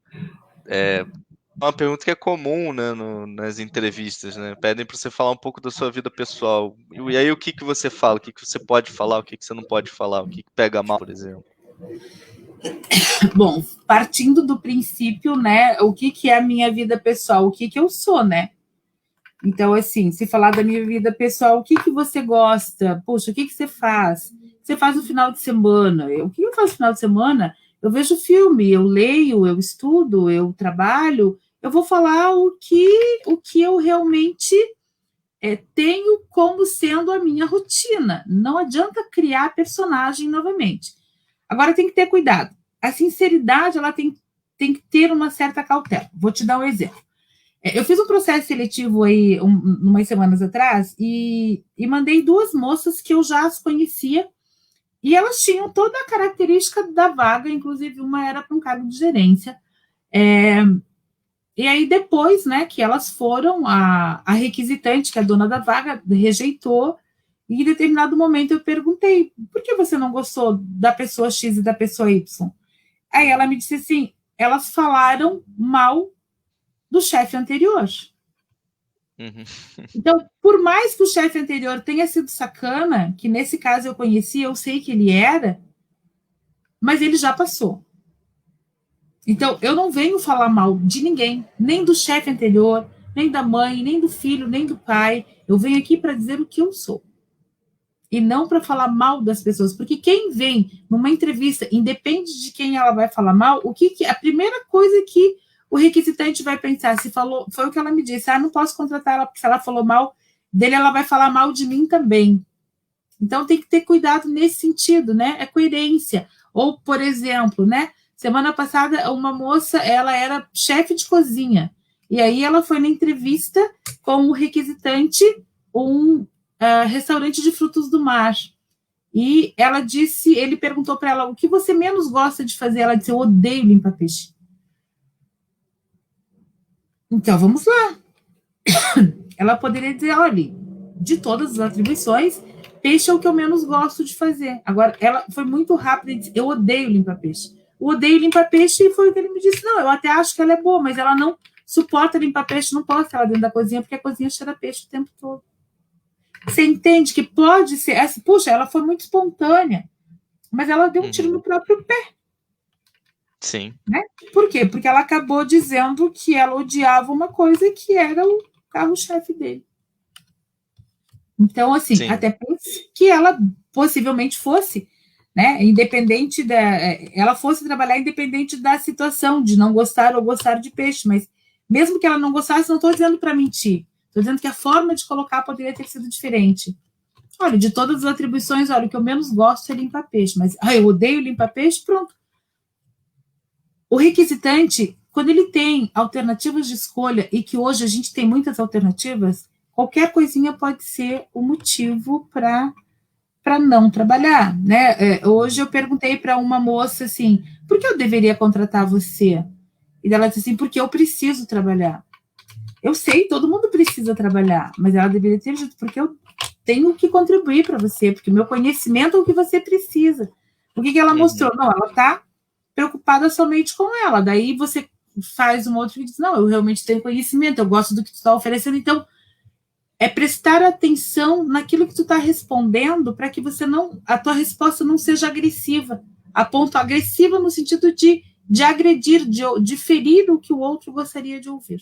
S1: uma pergunta que é comum, né, nas entrevistas, né? Pedem para você falar um pouco da sua vida pessoal. E aí o que você fala? O que você pode falar? O que você não pode falar? O que pega mal, por exemplo?
S2: Bom, partindo do princípio, né, o que é a minha vida pessoal, o que eu sou, né? Então, assim, se falar da minha vida pessoal, o que você gosta? Poxa, o que você faz? Você faz no final de semana? O que eu faço no final de semana? Eu vejo filme, eu leio, eu estudo, eu trabalho. Eu vou falar o que eu realmente tenho como sendo a minha rotina. Não adianta criar personagem novamente. Agora tem que ter cuidado. A sinceridade, ela tem que ter uma certa cautela. Vou te dar um exemplo. Eu fiz um processo seletivo aí umas semanas atrás e mandei 2 moças que eu já as conhecia e elas tinham toda a característica da vaga, inclusive uma era para um cargo de gerência. E aí depois, né, que elas foram, a requisitante, que é a dona da vaga, rejeitou e em determinado momento eu perguntei, por que você não gostou da pessoa X e da pessoa Y? Aí ela me disse assim, elas falaram mal do chefe anterior.
S1: Uhum.
S2: Então, por mais que o chefe anterior tenha sido sacana, que nesse caso eu conheci, eu sei que ele era, mas ele já passou. Então, eu não venho falar mal de ninguém, nem do chefe anterior, nem da mãe, nem do filho, nem do pai. Eu venho aqui para dizer o que eu sou. E não para falar mal das pessoas, porque quem vem numa entrevista, independe de quem ela vai falar mal, a primeira coisa que o requisitante vai pensar, se falou, foi o que ela me disse, não posso contratar ela porque se ela falou mal dele, ela vai falar mal de mim também. Então tem que ter cuidado nesse sentido, né? É coerência. Ou, por exemplo, né? Semana passada uma moça, ela era chefe de cozinha e aí ela foi na entrevista com o requisitante restaurante de frutos do mar. E ela disse, ele perguntou para ela, o que você menos gosta de fazer? Ela disse, eu odeio limpar peixe. Então, vamos lá. Ela poderia dizer, olha, de todas as atribuições, peixe é o que eu menos gosto de fazer. Agora, ela foi muito rápida e disse, eu odeio limpar peixe. Eu odeio limpar peixe e foi o que ele me disse. Não, eu até acho que ela é boa, mas ela não suporta limpar peixe, não pode estar lá dentro da cozinha, porque a cozinha cheira peixe o tempo todo. Você entende que pode ser, puxa, ela foi muito espontânea, mas ela deu um tiro no próprio pé.
S1: Sim.
S2: Né? Por quê? Porque ela acabou dizendo que ela odiava uma coisa que era o carro-chefe dele. Então, assim, sim, até que ela possivelmente fosse, né, independente ela fosse trabalhar independente da situação, de não gostar ou gostar de peixe, mas mesmo que ela não gostasse, não estou dizendo para mentir, estou dizendo que a forma de colocar poderia ter sido diferente. Olha, de todas as atribuições, olha, o que eu menos gosto é limpar peixe, mas eu odeio limpar peixe, pronto. O requisitante, quando ele tem alternativas de escolha, e que hoje a gente tem muitas alternativas, qualquer coisinha pode ser o motivo para não trabalhar, né? Hoje eu perguntei para uma moça assim, por que eu deveria contratar você? E ela disse assim, porque eu preciso trabalhar. Eu sei, todo mundo precisa trabalhar, mas ela deveria ter dito, porque eu tenho que contribuir para você, porque o meu conhecimento é o que você precisa. O que ela mostrou? Não, ela está preocupada somente com ela. Daí você faz uma outra e diz, não, eu realmente tenho conhecimento, eu gosto do que tu está oferecendo, então é prestar atenção naquilo que tu está respondendo para que a tua resposta não seja agressiva, a ponto agressiva no sentido de agredir, de ferir o que o outro gostaria de ouvir.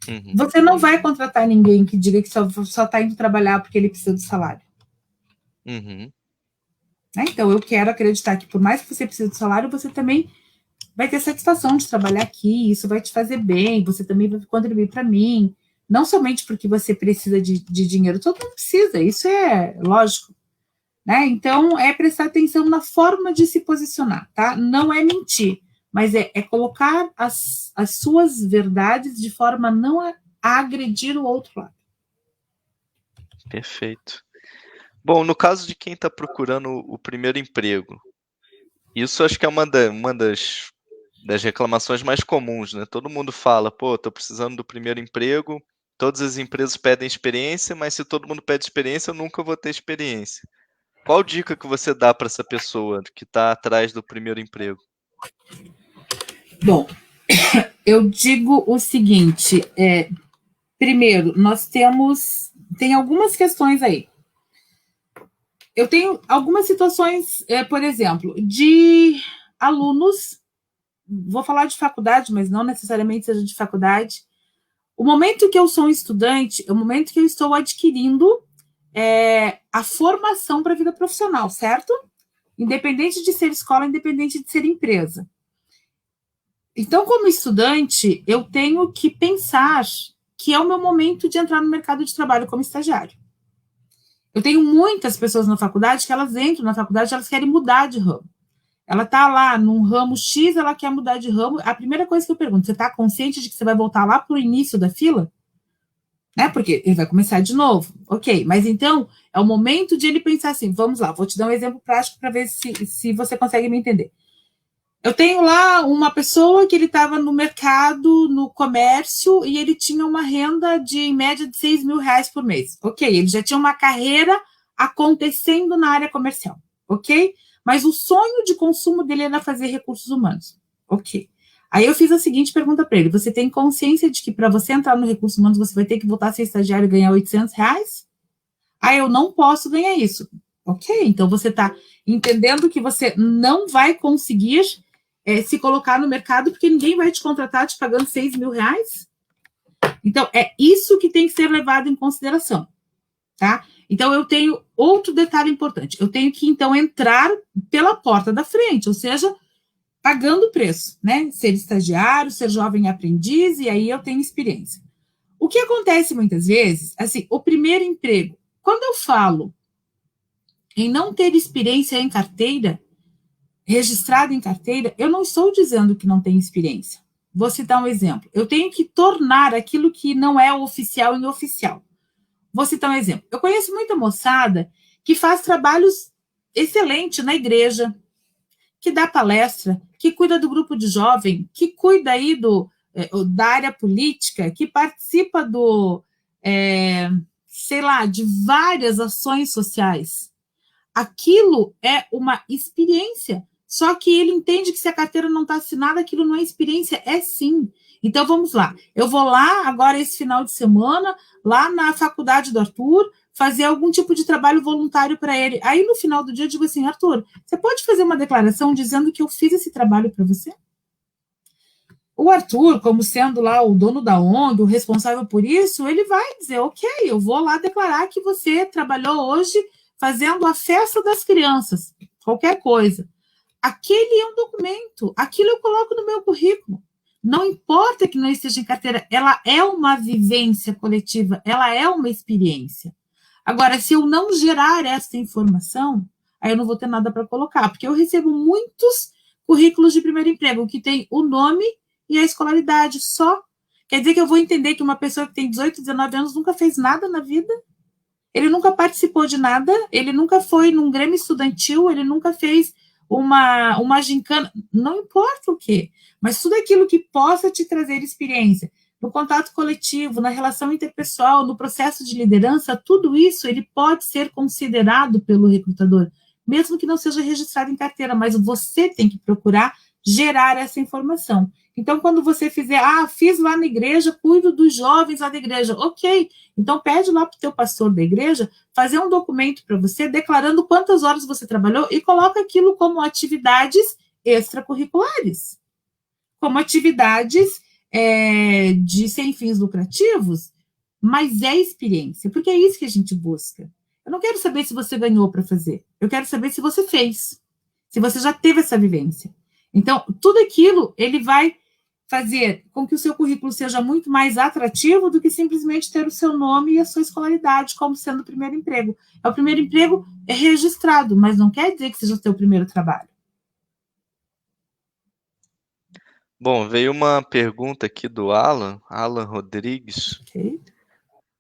S2: Uhum. Você não vai contratar ninguém que diga que só está indo trabalhar porque ele precisa do salário.
S1: Uhum.
S2: Então, eu quero acreditar que por mais que você precise do salário, você também vai ter satisfação de trabalhar aqui, isso vai te fazer bem, você também vai contribuir para mim, não somente porque você precisa de dinheiro, todo mundo precisa, isso é lógico, né? Então, é prestar atenção na forma de se posicionar, tá? Não é mentir, mas é colocar as suas verdades de forma a não agredir o outro lado.
S1: Perfeito. Bom, no caso de quem está procurando o primeiro emprego, isso acho que é uma das reclamações mais comuns, né? Todo mundo fala, pô, estou precisando do primeiro emprego, todas as empresas pedem experiência, mas se todo mundo pede experiência, eu nunca vou ter experiência. Qual dica que você dá para essa pessoa que está atrás do primeiro emprego?
S2: Bom, Eu digo o seguinte, primeiro, tem algumas questões aí. Eu tenho algumas situações, por exemplo, de alunos, vou falar de faculdade, mas não necessariamente seja de faculdade. O momento que eu sou um estudante é o momento que eu estou adquirindo a formação para a vida profissional, certo? Independente de ser escola, independente de ser empresa. Então, como estudante, eu tenho que pensar que é o meu momento de entrar no mercado de trabalho como estagiário. Eu tenho muitas pessoas na faculdade que elas entram na faculdade, elas querem mudar de ramo. Ela está lá num ramo X, ela quer mudar de ramo. A primeira coisa que eu pergunto, você está consciente de que você vai voltar lá para o início da fila? Né? Porque ele vai começar de novo. Ok, mas então é o momento de ele pensar assim, vamos lá, vou te dar um exemplo prático para ver se você consegue me entender. Eu tenho lá uma pessoa que ele estava no mercado, no comércio, e ele tinha uma renda em média de 6 mil reais por mês. Ok, ele já tinha uma carreira acontecendo na área comercial. Ok? Mas o sonho de consumo dele era fazer recursos humanos. Ok. Aí eu fiz a seguinte pergunta para ele. Você tem consciência de que para você entrar no recursos humanos, você vai ter que voltar a ser estagiário e ganhar 800 reais? Ah, eu não posso ganhar isso. Ok, então você está entendendo que você não vai conseguir se colocar no mercado, porque ninguém vai te contratar te pagando 6 mil reais. Então, é isso que tem que ser levado em consideração, tá? Então, eu tenho outro detalhe importante. Eu tenho que, então, entrar pela porta da frente, ou seja, pagando o preço, né? Ser estagiário, ser jovem aprendiz, e aí eu tenho experiência. O que acontece muitas vezes, assim, o primeiro emprego, quando eu falo em não ter experiência em carteira, registrado em carteira, eu não estou dizendo que não tem experiência. Vou citar um exemplo. Eu tenho que tornar aquilo que não é oficial em oficial. Vou citar um exemplo. Eu conheço muita moçada que faz trabalhos excelentes na igreja, que dá palestra, que cuida do grupo de jovem, que cuida aí da área política, que participa de várias ações sociais. Aquilo é uma experiência. Só que ele entende que se a carteira não está assinada, aquilo não é experiência, é sim. Então, vamos lá. Eu vou lá, agora, esse final de semana, lá na faculdade do Arthur, fazer algum tipo de trabalho voluntário para ele. Aí, no final do dia, eu digo assim, Arthur, você pode fazer uma declaração dizendo que eu fiz esse trabalho para você? O Arthur, como sendo lá o dono da ONG, o responsável por isso, ele vai dizer, ok, eu vou lá declarar que você trabalhou hoje fazendo a festa das crianças, qualquer coisa. Aquele é um documento, aquilo eu coloco no meu currículo. Não importa que não esteja em carteira, ela é uma vivência coletiva, ela é uma experiência. Agora, se eu não gerar essa informação, aí eu não vou ter nada para colocar, porque eu recebo muitos currículos de primeiro emprego que tem o nome e a escolaridade só. Quer dizer que eu vou entender que uma pessoa que tem 18, 19 anos nunca fez nada na vida? Ele nunca participou de nada, ele nunca foi num grêmio estudantil, ele nunca fez uma gincana, não importa o quê, mas tudo aquilo que possa te trazer experiência, no contato coletivo, na relação interpessoal, no processo de liderança, tudo isso ele pode ser considerado pelo recrutador, mesmo que não seja registrado em carteira, mas você tem que procurar gerar essa informação. Então, quando você fizer, fiz lá na igreja, cuido dos jovens lá da igreja, ok, então pede lá para o teu pastor da igreja fazer um documento para você, declarando quantas horas você trabalhou e coloca aquilo como atividades extracurriculares, como atividades de sem fins lucrativos, mas é experiência, porque é isso que a gente busca. Eu não quero saber se você ganhou para fazer, eu quero saber se você fez, se você já teve essa vivência. Então, tudo aquilo, ele vai fazer com que o seu currículo seja muito mais atrativo do que simplesmente ter o seu nome e a sua escolaridade como sendo o primeiro emprego. O primeiro emprego é registrado, mas não quer dizer que seja o seu primeiro trabalho.
S1: Bom, veio uma pergunta aqui do Alan Rodrigues.
S2: Okay.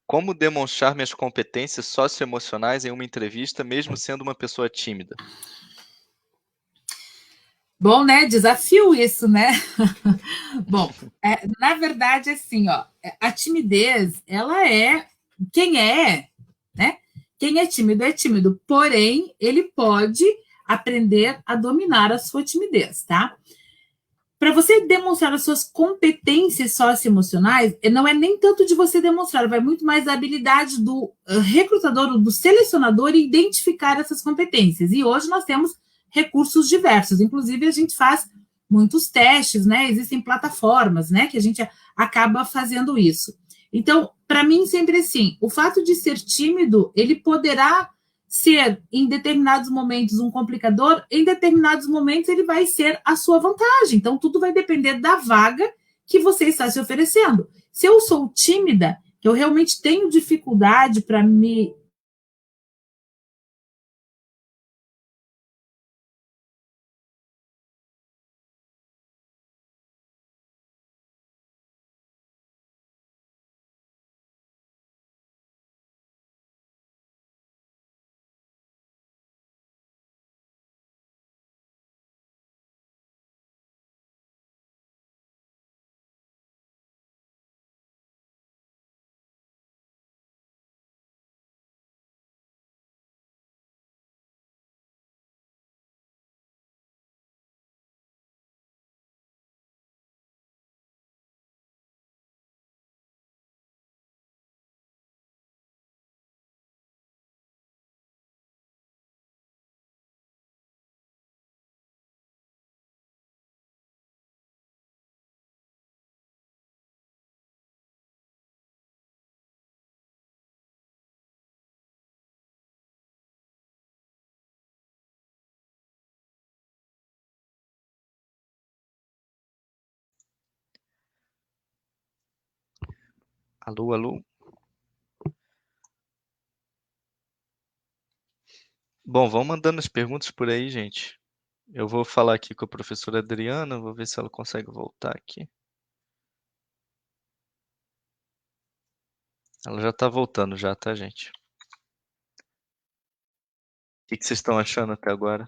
S1: Como demonstrar minhas competências socioemocionais em uma entrevista, mesmo sendo uma pessoa tímida?
S2: Bom, né? Desafio isso, né? Bom, na verdade, assim, a timidez, ela é quem é, né? Quem é tímido, porém, ele pode aprender a dominar a sua timidez, tá? para você demonstrar as suas competências socioemocionais, não é nem tanto de você demonstrar, vai muito mais da habilidade do recrutador, do selecionador identificar essas competências. E hoje nós temos recursos diversos, inclusive a gente faz muitos testes, né? Existem plataformas, né, que a gente acaba fazendo isso. Então, para mim, sempre assim, o fato de ser tímido, ele poderá ser, em determinados momentos, um complicador, em determinados momentos ele vai ser a sua vantagem. Então, tudo vai depender da vaga que você está se oferecendo. Se eu sou tímida, que eu realmente tenho dificuldade para me...
S1: Alô, alô? Bom, vão mandando as perguntas por aí, gente. Eu vou falar aqui com a professora Adriana, vou ver se ela consegue voltar aqui. Ela já tá voltando já, tá, gente? O que vocês estão achando até agora?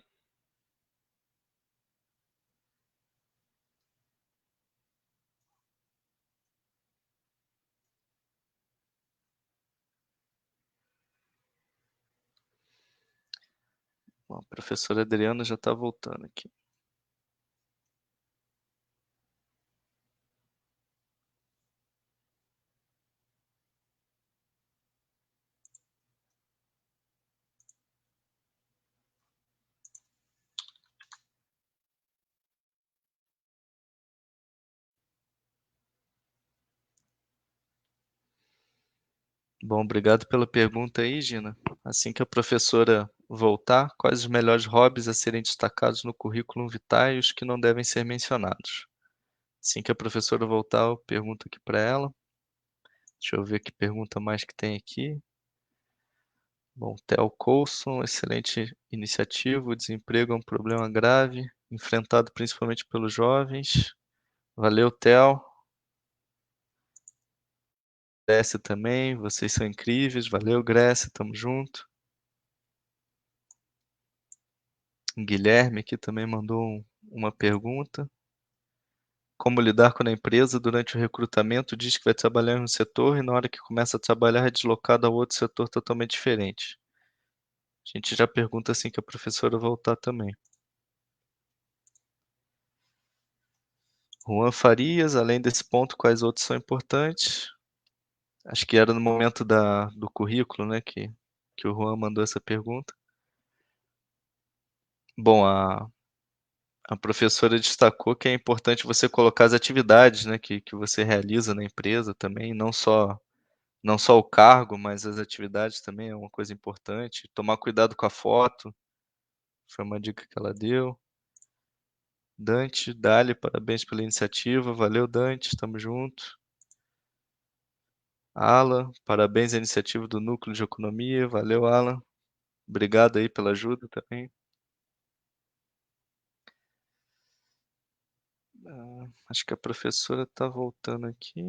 S1: Bom, a professora Adriana já tá voltando aqui. Bom, obrigado pela pergunta aí, Gina. Assim que a professora voltar, quais os melhores hobbies a serem destacados no currículo vitae e os que não devem ser mencionados? Assim que a professora voltar, eu pergunto aqui para ela. Deixa eu ver que pergunta mais que tem aqui. Bom, Theo Coulson, excelente iniciativa. O desemprego é um problema grave, enfrentado principalmente pelos jovens. Valeu, Theo. Grécia também, vocês são incríveis. Valeu, Grécia, tamo junto. O Guilherme aqui também mandou uma pergunta. Como lidar quando a empresa, durante o recrutamento, diz que vai trabalhar em um setor e na hora que começa a trabalhar é deslocado a outro setor totalmente diferente? A gente já pergunta assim que a professora voltar também. Juan Farias, além desse ponto, quais outros são importantes? Acho que era no momento do currículo, né, que o Juan mandou essa pergunta. Bom, a professora destacou que é importante você colocar as atividades, né, que você realiza na empresa também, não só o cargo, mas as atividades também é uma coisa importante. Tomar cuidado com a foto, foi uma dica que ela deu. Dante, Dali, parabéns pela iniciativa. Valeu, Dante, estamos juntos. Alan, parabéns à iniciativa do Núcleo de Economia. Valeu, Alan. Obrigado aí pela ajuda também. Acho que a professora está voltando aqui.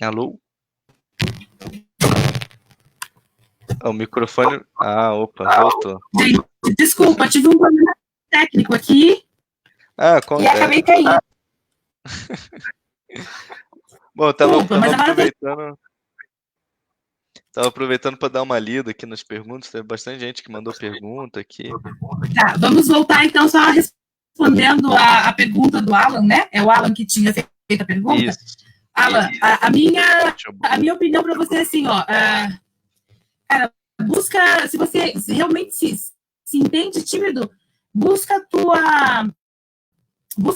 S1: Alô? O microfone. Opa, voltou.
S2: Desculpa, tive um problema técnico aqui e acabei caindo.
S1: Bom, eu estava aproveitando. Tava aproveitando para dar uma lida aqui nas perguntas, teve bastante gente que mandou pergunta aqui.
S2: Tá, vamos voltar então só respondendo a pergunta do Alan, né? É o Alan que tinha feito a pergunta?
S1: Isso.
S2: Alan, a minha opinião para você é assim, ó, cara, busca, se você realmente se entende tímido, busca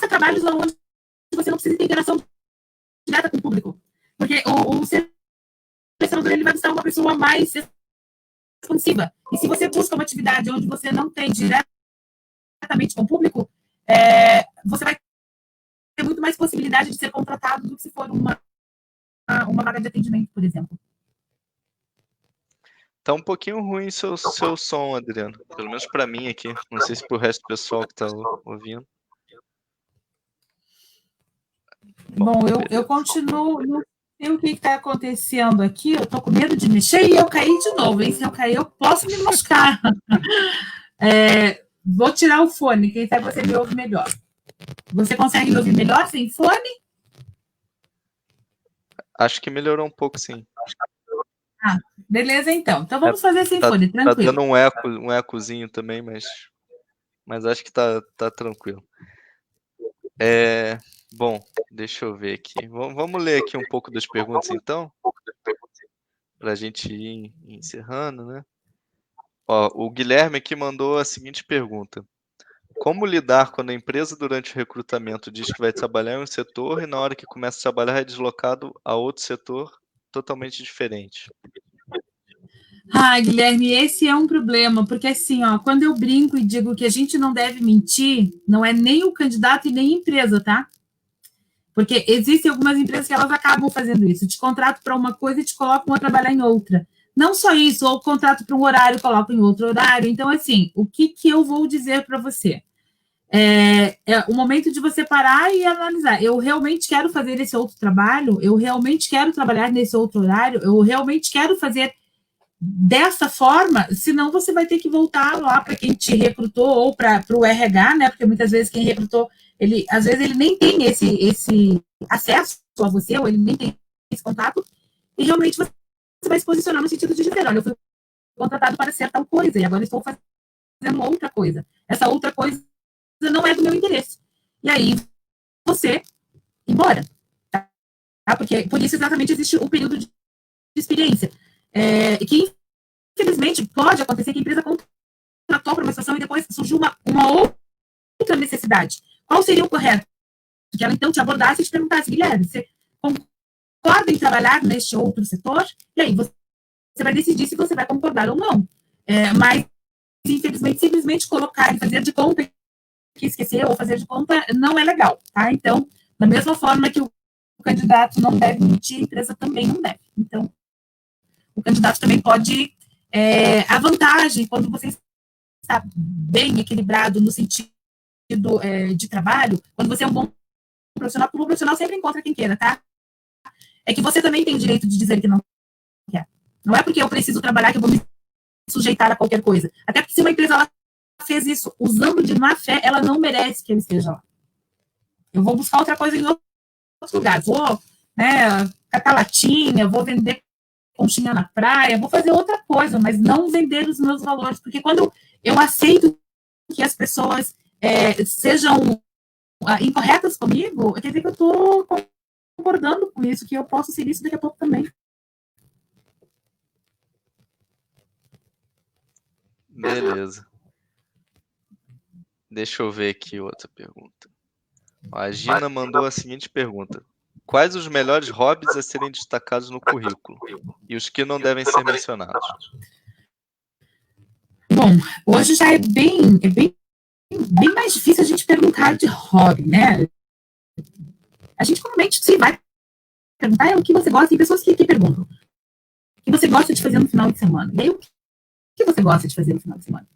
S2: trabalhos onde você não precisa ter interação direta com o público, porque o selecionador ele vai buscar uma pessoa mais responsiva, e se você busca uma atividade onde você não tem diretamente com o público, você vai ter muito mais possibilidade de ser contratado do que se for uma vaga de atendimento, por exemplo.
S1: Tá um pouquinho ruim seu som, Adriano. Pelo menos para mim aqui. Não sei se pro resto do pessoal que tá ouvindo.
S2: Bom, eu continuo, não sei o que está acontecendo aqui, eu estou com medo de mexer e eu caí de novo, hein? Se eu cair, eu posso me machucar. Vou tirar o fone, quem sabe você me ouve melhor. Você consegue me ouvir melhor sem fone?
S1: Acho que melhorou um pouco, sim.
S2: Beleza, então. Então vamos fazer sem fone, tranquilo.
S1: Tá dando um ecozinho também, mas acho que tá tranquilo. Bom, deixa eu ver aqui. Vamos ler aqui um pouco das perguntas, então? Para a gente ir encerrando, né? Ó, o Guilherme aqui mandou a seguinte pergunta. Como lidar quando a empresa, durante o recrutamento, diz que vai trabalhar em um setor e na hora que começa a trabalhar é deslocado a outro setor totalmente diferente?
S2: Guilherme, esse é um problema, porque assim, ó, quando eu brinco e digo que a gente não deve mentir, não é nem o candidato e nem a empresa, tá? Porque existem algumas empresas que elas acabam fazendo isso, te contrato para uma coisa e te colocam a trabalhar em outra. Não só isso, ou contrato para um horário, coloco em outro horário. Então, assim, o que eu vou dizer para você? É o momento de você parar e analisar. Eu realmente quero fazer esse outro trabalho? Eu realmente quero trabalhar nesse outro horário? Eu realmente quero fazer dessa forma? Senão você vai ter que voltar lá para quem te recrutou ou para o RH, né? Porque muitas vezes quem recrutou, às vezes ele nem tem esse acesso a você, ou ele nem tem esse contato, e realmente você vai se posicionar no sentido de dizer, olha, eu fui contratado para ser tal coisa, e agora estou fazendo outra coisa. Essa outra coisa não é do meu interesse. E aí você embora. Tá? Porque por isso exatamente existe o período de experiência. Que infelizmente pode acontecer que a empresa contratou para uma situação e depois surgiu uma outra necessidade. Qual seria o correto? Que ela então te abordasse e te perguntasse, Guilherme, você concorda em trabalhar neste outro setor? E aí você vai decidir se você vai concordar ou não. Mas, infelizmente, simplesmente colocar e fazer de conta que esqueceu ou fazer de conta não é legal. Tá? Então, da mesma forma que o candidato não deve mentir, a empresa também não deve. Então, o candidato também pode... a vantagem, quando você está bem equilibrado no sentido de trabalho, quando você é um bom profissional, porque o profissional sempre encontra quem queira, tá? É que você também tem o direito de dizer que não quer. Não é porque eu preciso trabalhar que eu vou me sujeitar a qualquer coisa. Até porque se uma empresa ela fez isso usando de má fé, ela não merece que eu esteja lá. Eu vou buscar outra coisa em outro lugar. Vou catar latinha, vou vender conchinha na praia, vou fazer outra coisa, mas não vender os meus valores. Porque quando eu aceito que as pessoas sejam incorretas comigo, quer dizer que eu estou concordando com isso, que eu posso ser isso daqui a pouco também.
S1: Beleza. Deixa eu ver aqui outra pergunta. A Gina mandou a seguinte pergunta. Quais os melhores hobbies a serem destacados no currículo? E os que não devem ser mencionados?
S2: Bom, hoje já é bem mais difícil a gente perguntar de hobby, né? A gente comumente sim vai perguntar o que você gosta, tem pessoas que perguntam o que você gosta de fazer no final de semana. E aí, o que você gosta de fazer no final de semana?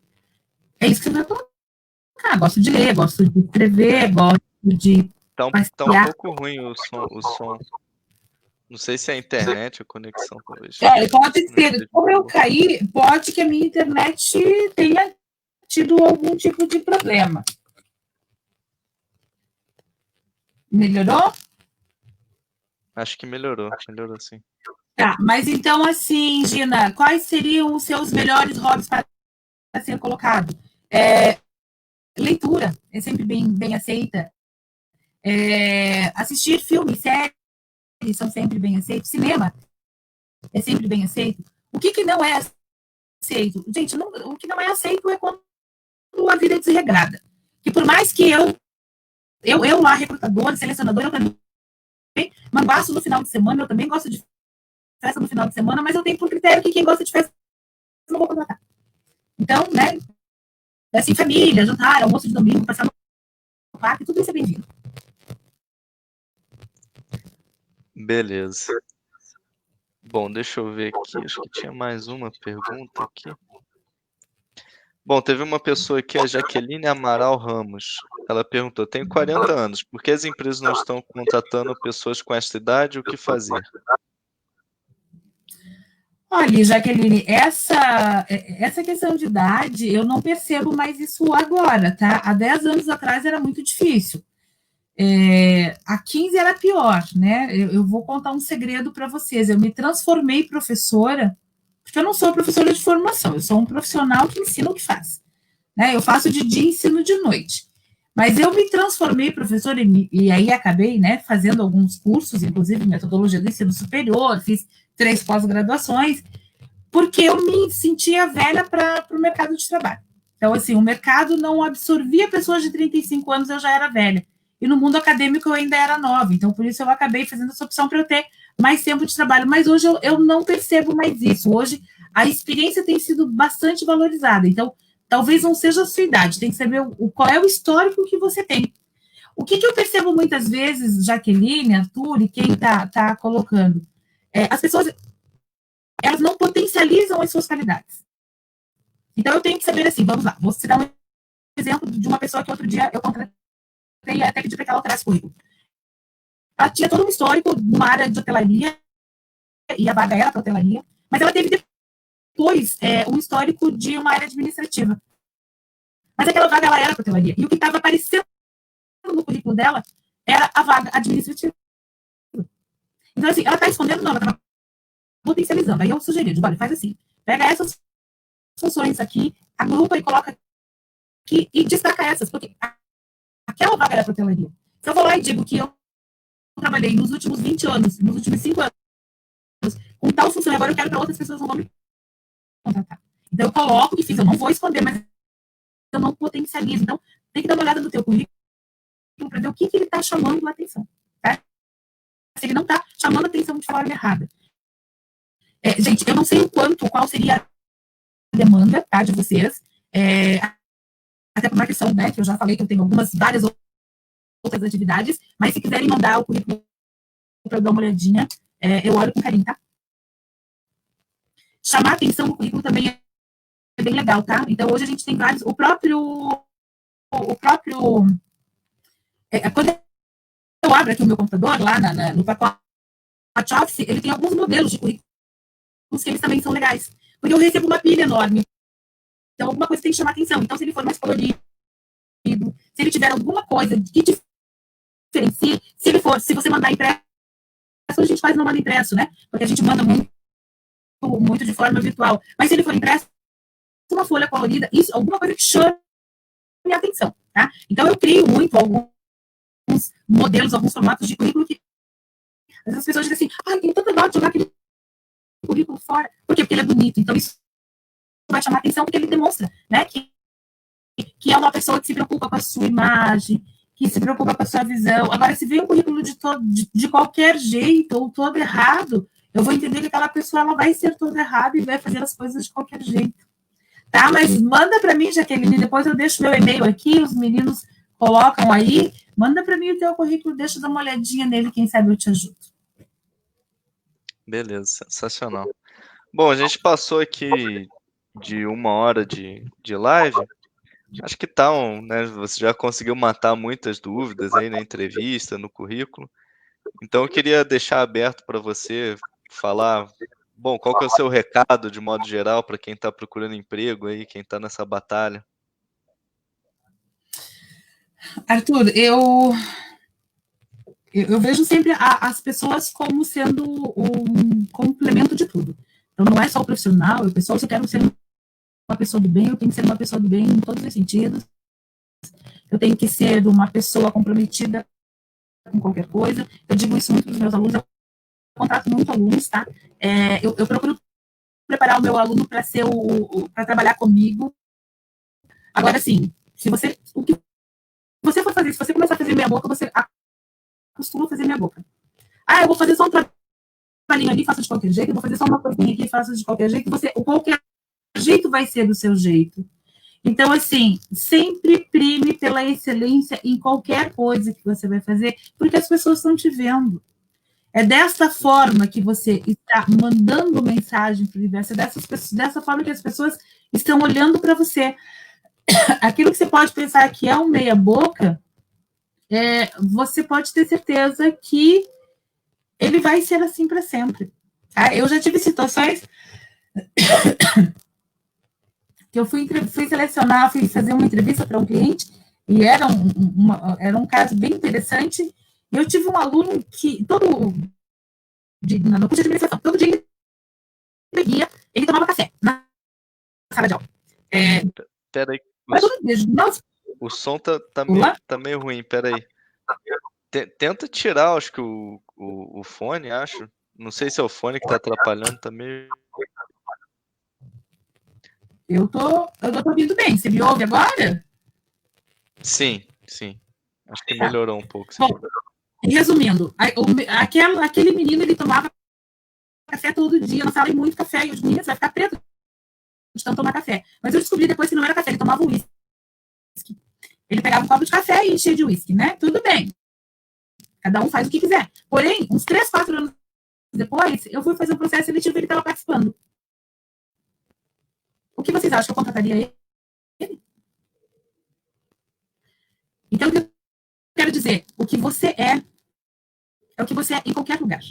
S2: É isso que você vai colocar. Gosto de ler, gosto de escrever, gosto de
S1: Tá um pouco ruim o som. Não sei se é a internet, a conexão, talvez.
S2: Pode ser. Como eu caí, pode que a minha internet tenha tido algum tipo de problema. Melhorou?
S1: Acho que melhorou sim.
S2: Tá, mas então, assim, Gina, quais seriam os seus melhores hobbies para ser colocado? Leitura é sempre bem aceita. Assistir filmes, séries são sempre bem aceitos. Cinema é sempre bem aceito. O que não é aceito? Gente, o que não é aceito é quando a vida é desregrada. Que por mais que eu lá, recrutadora, selecionadora, eu também manguaço no final de semana, eu também gosto de festa no final de semana, mas eu tenho por critério que quem gosta de festa eu não vou contratar. Então, né, assim, família, jantar, almoço de domingo, passar no parque, tudo isso é bem-vindo.
S1: Beleza. Bom, deixa eu ver aqui, acho que tinha mais uma pergunta aqui. Bom, teve uma pessoa aqui, a Jaqueline Amaral Ramos. Ela perguntou: tenho 40 anos, por que as empresas não estão contratando pessoas com esta idade? O que fazer?
S2: Olha, Jaqueline, essa questão de idade, eu não percebo mais isso agora, tá? Há 10 anos atrás era muito difícil. Há 15 era pior, né? Eu vou contar um segredo para vocês. Eu me transformei professora, porque eu não sou professora de formação, eu sou um profissional que ensina o que faz. Né? Eu faço de dia e ensino de noite. Mas eu me transformei professora e aí acabei, né, fazendo alguns cursos, inclusive metodologia do ensino superior, fiz 3 pós-graduações, porque eu me sentia velha para o mercado de trabalho. Então, assim, o mercado não absorvia pessoas de 35 anos, eu já era velha. E no mundo acadêmico eu ainda era nova. Então, por isso eu acabei fazendo essa opção para eu ter mais tempo de trabalho. Mas hoje eu não percebo mais isso. Hoje a experiência tem sido bastante valorizada. Então, talvez não seja a sua idade, tem que saber qual é o histórico que você tem. O que eu percebo muitas vezes, Jaqueline, Arthur e quem está colocando, as pessoas elas não potencializam as suas qualidades. Então, eu tenho que saber assim, vamos lá, vou citar um exemplo de uma pessoa que outro dia eu contratei e até pedi para que ela alterasse o currículo. Ela tinha todo um histórico numa área de hotelaria, e a vaga era para hotelaria, mas ela teve depois um histórico de uma área administrativa. Mas aquela vaga ela era para hotelaria. E o que estava aparecendo no currículo dela era a vaga administrativa. Então, assim, ela está escondendo, não, ela está potencializando. Aí eu sugeri, olha, faz assim, pega essas funções aqui, agrupa e coloca aqui e destaca essas, porque aquela vaga era para hotelaria. Se eu vou lá e digo que eu trabalhei nos últimos 20 anos, nos últimos 5 anos, com tal função, agora eu quero para outras pessoas não vão me contratar. Então, eu coloco e fiz, eu não vou esconder, mas eu não potencializo. Então, tem que dar uma olhada no teu currículo para ver o que ele está chamando a atenção. Tá? Se ele não está chamando a atenção de forma errada. Gente, eu não sei qual seria a demanda, tá, de vocês, até por uma questão, né, que eu já falei que eu tenho várias outras atividades, mas se quiserem mandar o currículo para eu dar uma olhadinha, eu olho com carinho, tá? Chamar a atenção no currículo também é bem legal, tá? Então, hoje a gente tem vários, quando eu abro aqui o meu computador, lá no pacote Office, ele tem alguns modelos de currículos que eles também são legais, porque eu recebo uma pilha enorme, então alguma coisa tem que chamar atenção. Então, se ele for mais colorido, se ele tiver alguma coisa que diferencie, se você mandar impresso, a gente quase não manda impresso, né? Porque a gente manda muito de forma virtual. Mas se ele for impresso, uma folha colorida, isso, alguma coisa que chame a atenção, tá? Então, eu crio muito alguns modelos, alguns formatos de currículo que às vezes as pessoas dizem assim, tem tanta dó de jogar aquele currículo fora. Por quê? Porque ele é bonito. Então, isso vai chamar a atenção porque ele demonstra, né, que é uma pessoa que se preocupa com a sua imagem, que se preocupa com a sua visão. Agora, se vem um currículo de qualquer jeito ou todo errado, eu vou entender que aquela pessoa ela vai ser toda errada e vai fazer as coisas de qualquer jeito. Tá? Mas manda para mim, Jaqueline, depois eu deixo meu e-mail aqui, os meninos colocam aí, manda para mim o teu currículo, deixa eu dar uma olhadinha nele, quem sabe eu te ajudo.
S1: Beleza, sensacional. Bom, a gente passou aqui de 1 hora de live. Acho que tá, né? Você já conseguiu matar muitas dúvidas aí na entrevista, no currículo. Então eu queria deixar aberto para você falar, bom, qual que é o seu recado de modo geral para quem está procurando emprego aí, quem está nessa batalha?
S2: Arthur, eu vejo sempre as pessoas como sendo um complemento complemento de tudo. Então, não é só o profissional, o pessoal, se eu quero ser uma pessoa do bem, eu tenho que ser uma pessoa do bem em todos os sentidos. Eu tenho que ser uma pessoa comprometida com qualquer coisa. Eu digo isso muito para os meus alunos, eu contrato muito alunos, tá? Eu procuro preparar o meu aluno para ser para trabalhar comigo. Agora, sim, o que você for fazer, se você começar a fazer meia boca, você acostuma a fazer meia boca. Eu vou fazer só um trabalhinho ali, faço de qualquer jeito, eu vou fazer só uma coisinha aqui, faço de qualquer jeito, o qualquer jeito vai ser do seu jeito. Então, assim, sempre prime pela excelência em qualquer coisa que você vai fazer, porque as pessoas estão te vendo. É desta forma que você está mandando mensagem para o universo, dessa forma que as pessoas estão olhando para você. Aquilo que você pode pensar que é um meia-boca, você pode ter certeza que ele vai ser assim para sempre. Tá? Eu já tive situações que eu fui selecionar, fui fazer uma entrevista para um cliente, e era um caso bem interessante, e eu tive um aluno que, no curso de administração, todo dia ele tomava café na sala de aula.
S1: Peraí, o som tá meio ruim, peraí. Tenta tirar, acho que o fone, acho. Não sei se é o fone que tá atrapalhando, tá meio...
S2: Eu tô ouvindo bem. Você me ouve agora?
S1: Sim. Acho que melhorou um pouco.
S2: Bom, resumindo, aquele menino, ele tomava café todo dia, na sala, e muito café, e os meninos vai ficar preto de tanto tomar café. Mas eu descobri depois que não era café, ele tomava uísque. Ele pegava um copo de café e enchia de uísque, né? Tudo bem. Cada um faz o que quiser. Porém, uns 3, 4 anos depois, eu fui fazer um processo seletivo e ele estava participando. O que vocês acham que eu contrataria ele? Então, o que eu quero dizer, o que você é o que você é em qualquer lugar.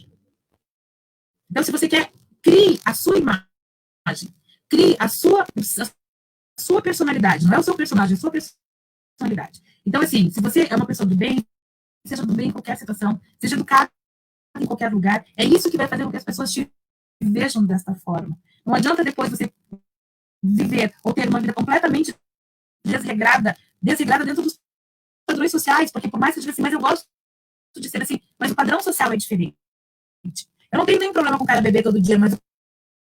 S2: Então, se você quer, crie a sua imagem, crie a sua personalidade, não é o seu personagem, é a sua personalidade. Então, assim, se você é uma pessoa do bem, seja do bem em qualquer situação, seja educado em qualquer lugar, é isso que vai fazer com que as pessoas te vejam desta forma. Não adianta depois você viver ou ter uma vida completamente desregrada dentro dos padrões sociais, porque por mais que eu diga assim, mas eu gosto de ser assim, mas o padrão social é diferente. Eu não tenho nenhum problema com o cara beber todo dia, mas o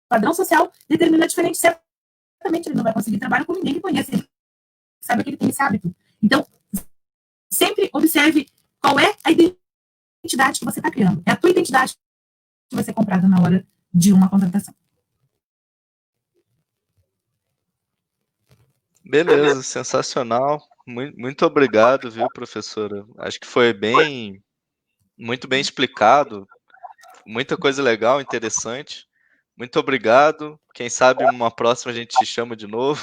S2: padrão social determina diferente. Certamente ele não vai conseguir trabalhar com ninguém que conheça, ele sabe que ele tem esse hábito. Então, sempre observe qual é a identidade que você está criando. É a tua identidade que vai ser comprada na hora de uma contratação.
S1: Beleza, sensacional. Muito obrigado, viu, professora? Acho que foi muito bem explicado. Muita coisa legal, interessante. Muito obrigado. Quem sabe uma próxima a gente te chama de novo.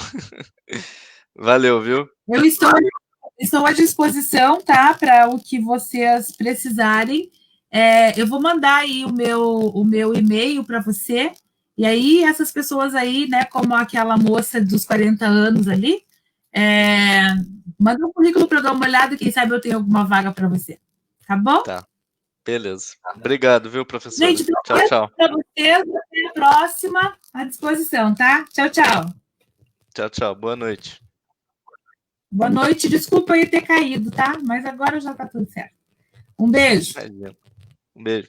S1: Valeu, viu?
S2: Eu estou à disposição, tá? Para o que vocês precisarem. Eu vou mandar aí o meu e-mail para você. E aí, essas pessoas aí, né, como aquela moça dos 40 anos ali, manda um currículo para eu dar uma olhada, quem sabe eu tenho alguma vaga para você. Tá bom?
S1: Tá. Beleza. Obrigado, viu, professora?
S2: Gente,
S1: tchau.
S2: Para vocês, até a próxima, à disposição, tá? Tchau.
S1: Tchau. Boa noite.
S2: Boa noite. Desculpa aí ter caído, tá? Mas agora já tá tudo certo. Um beijo.
S1: Um beijo.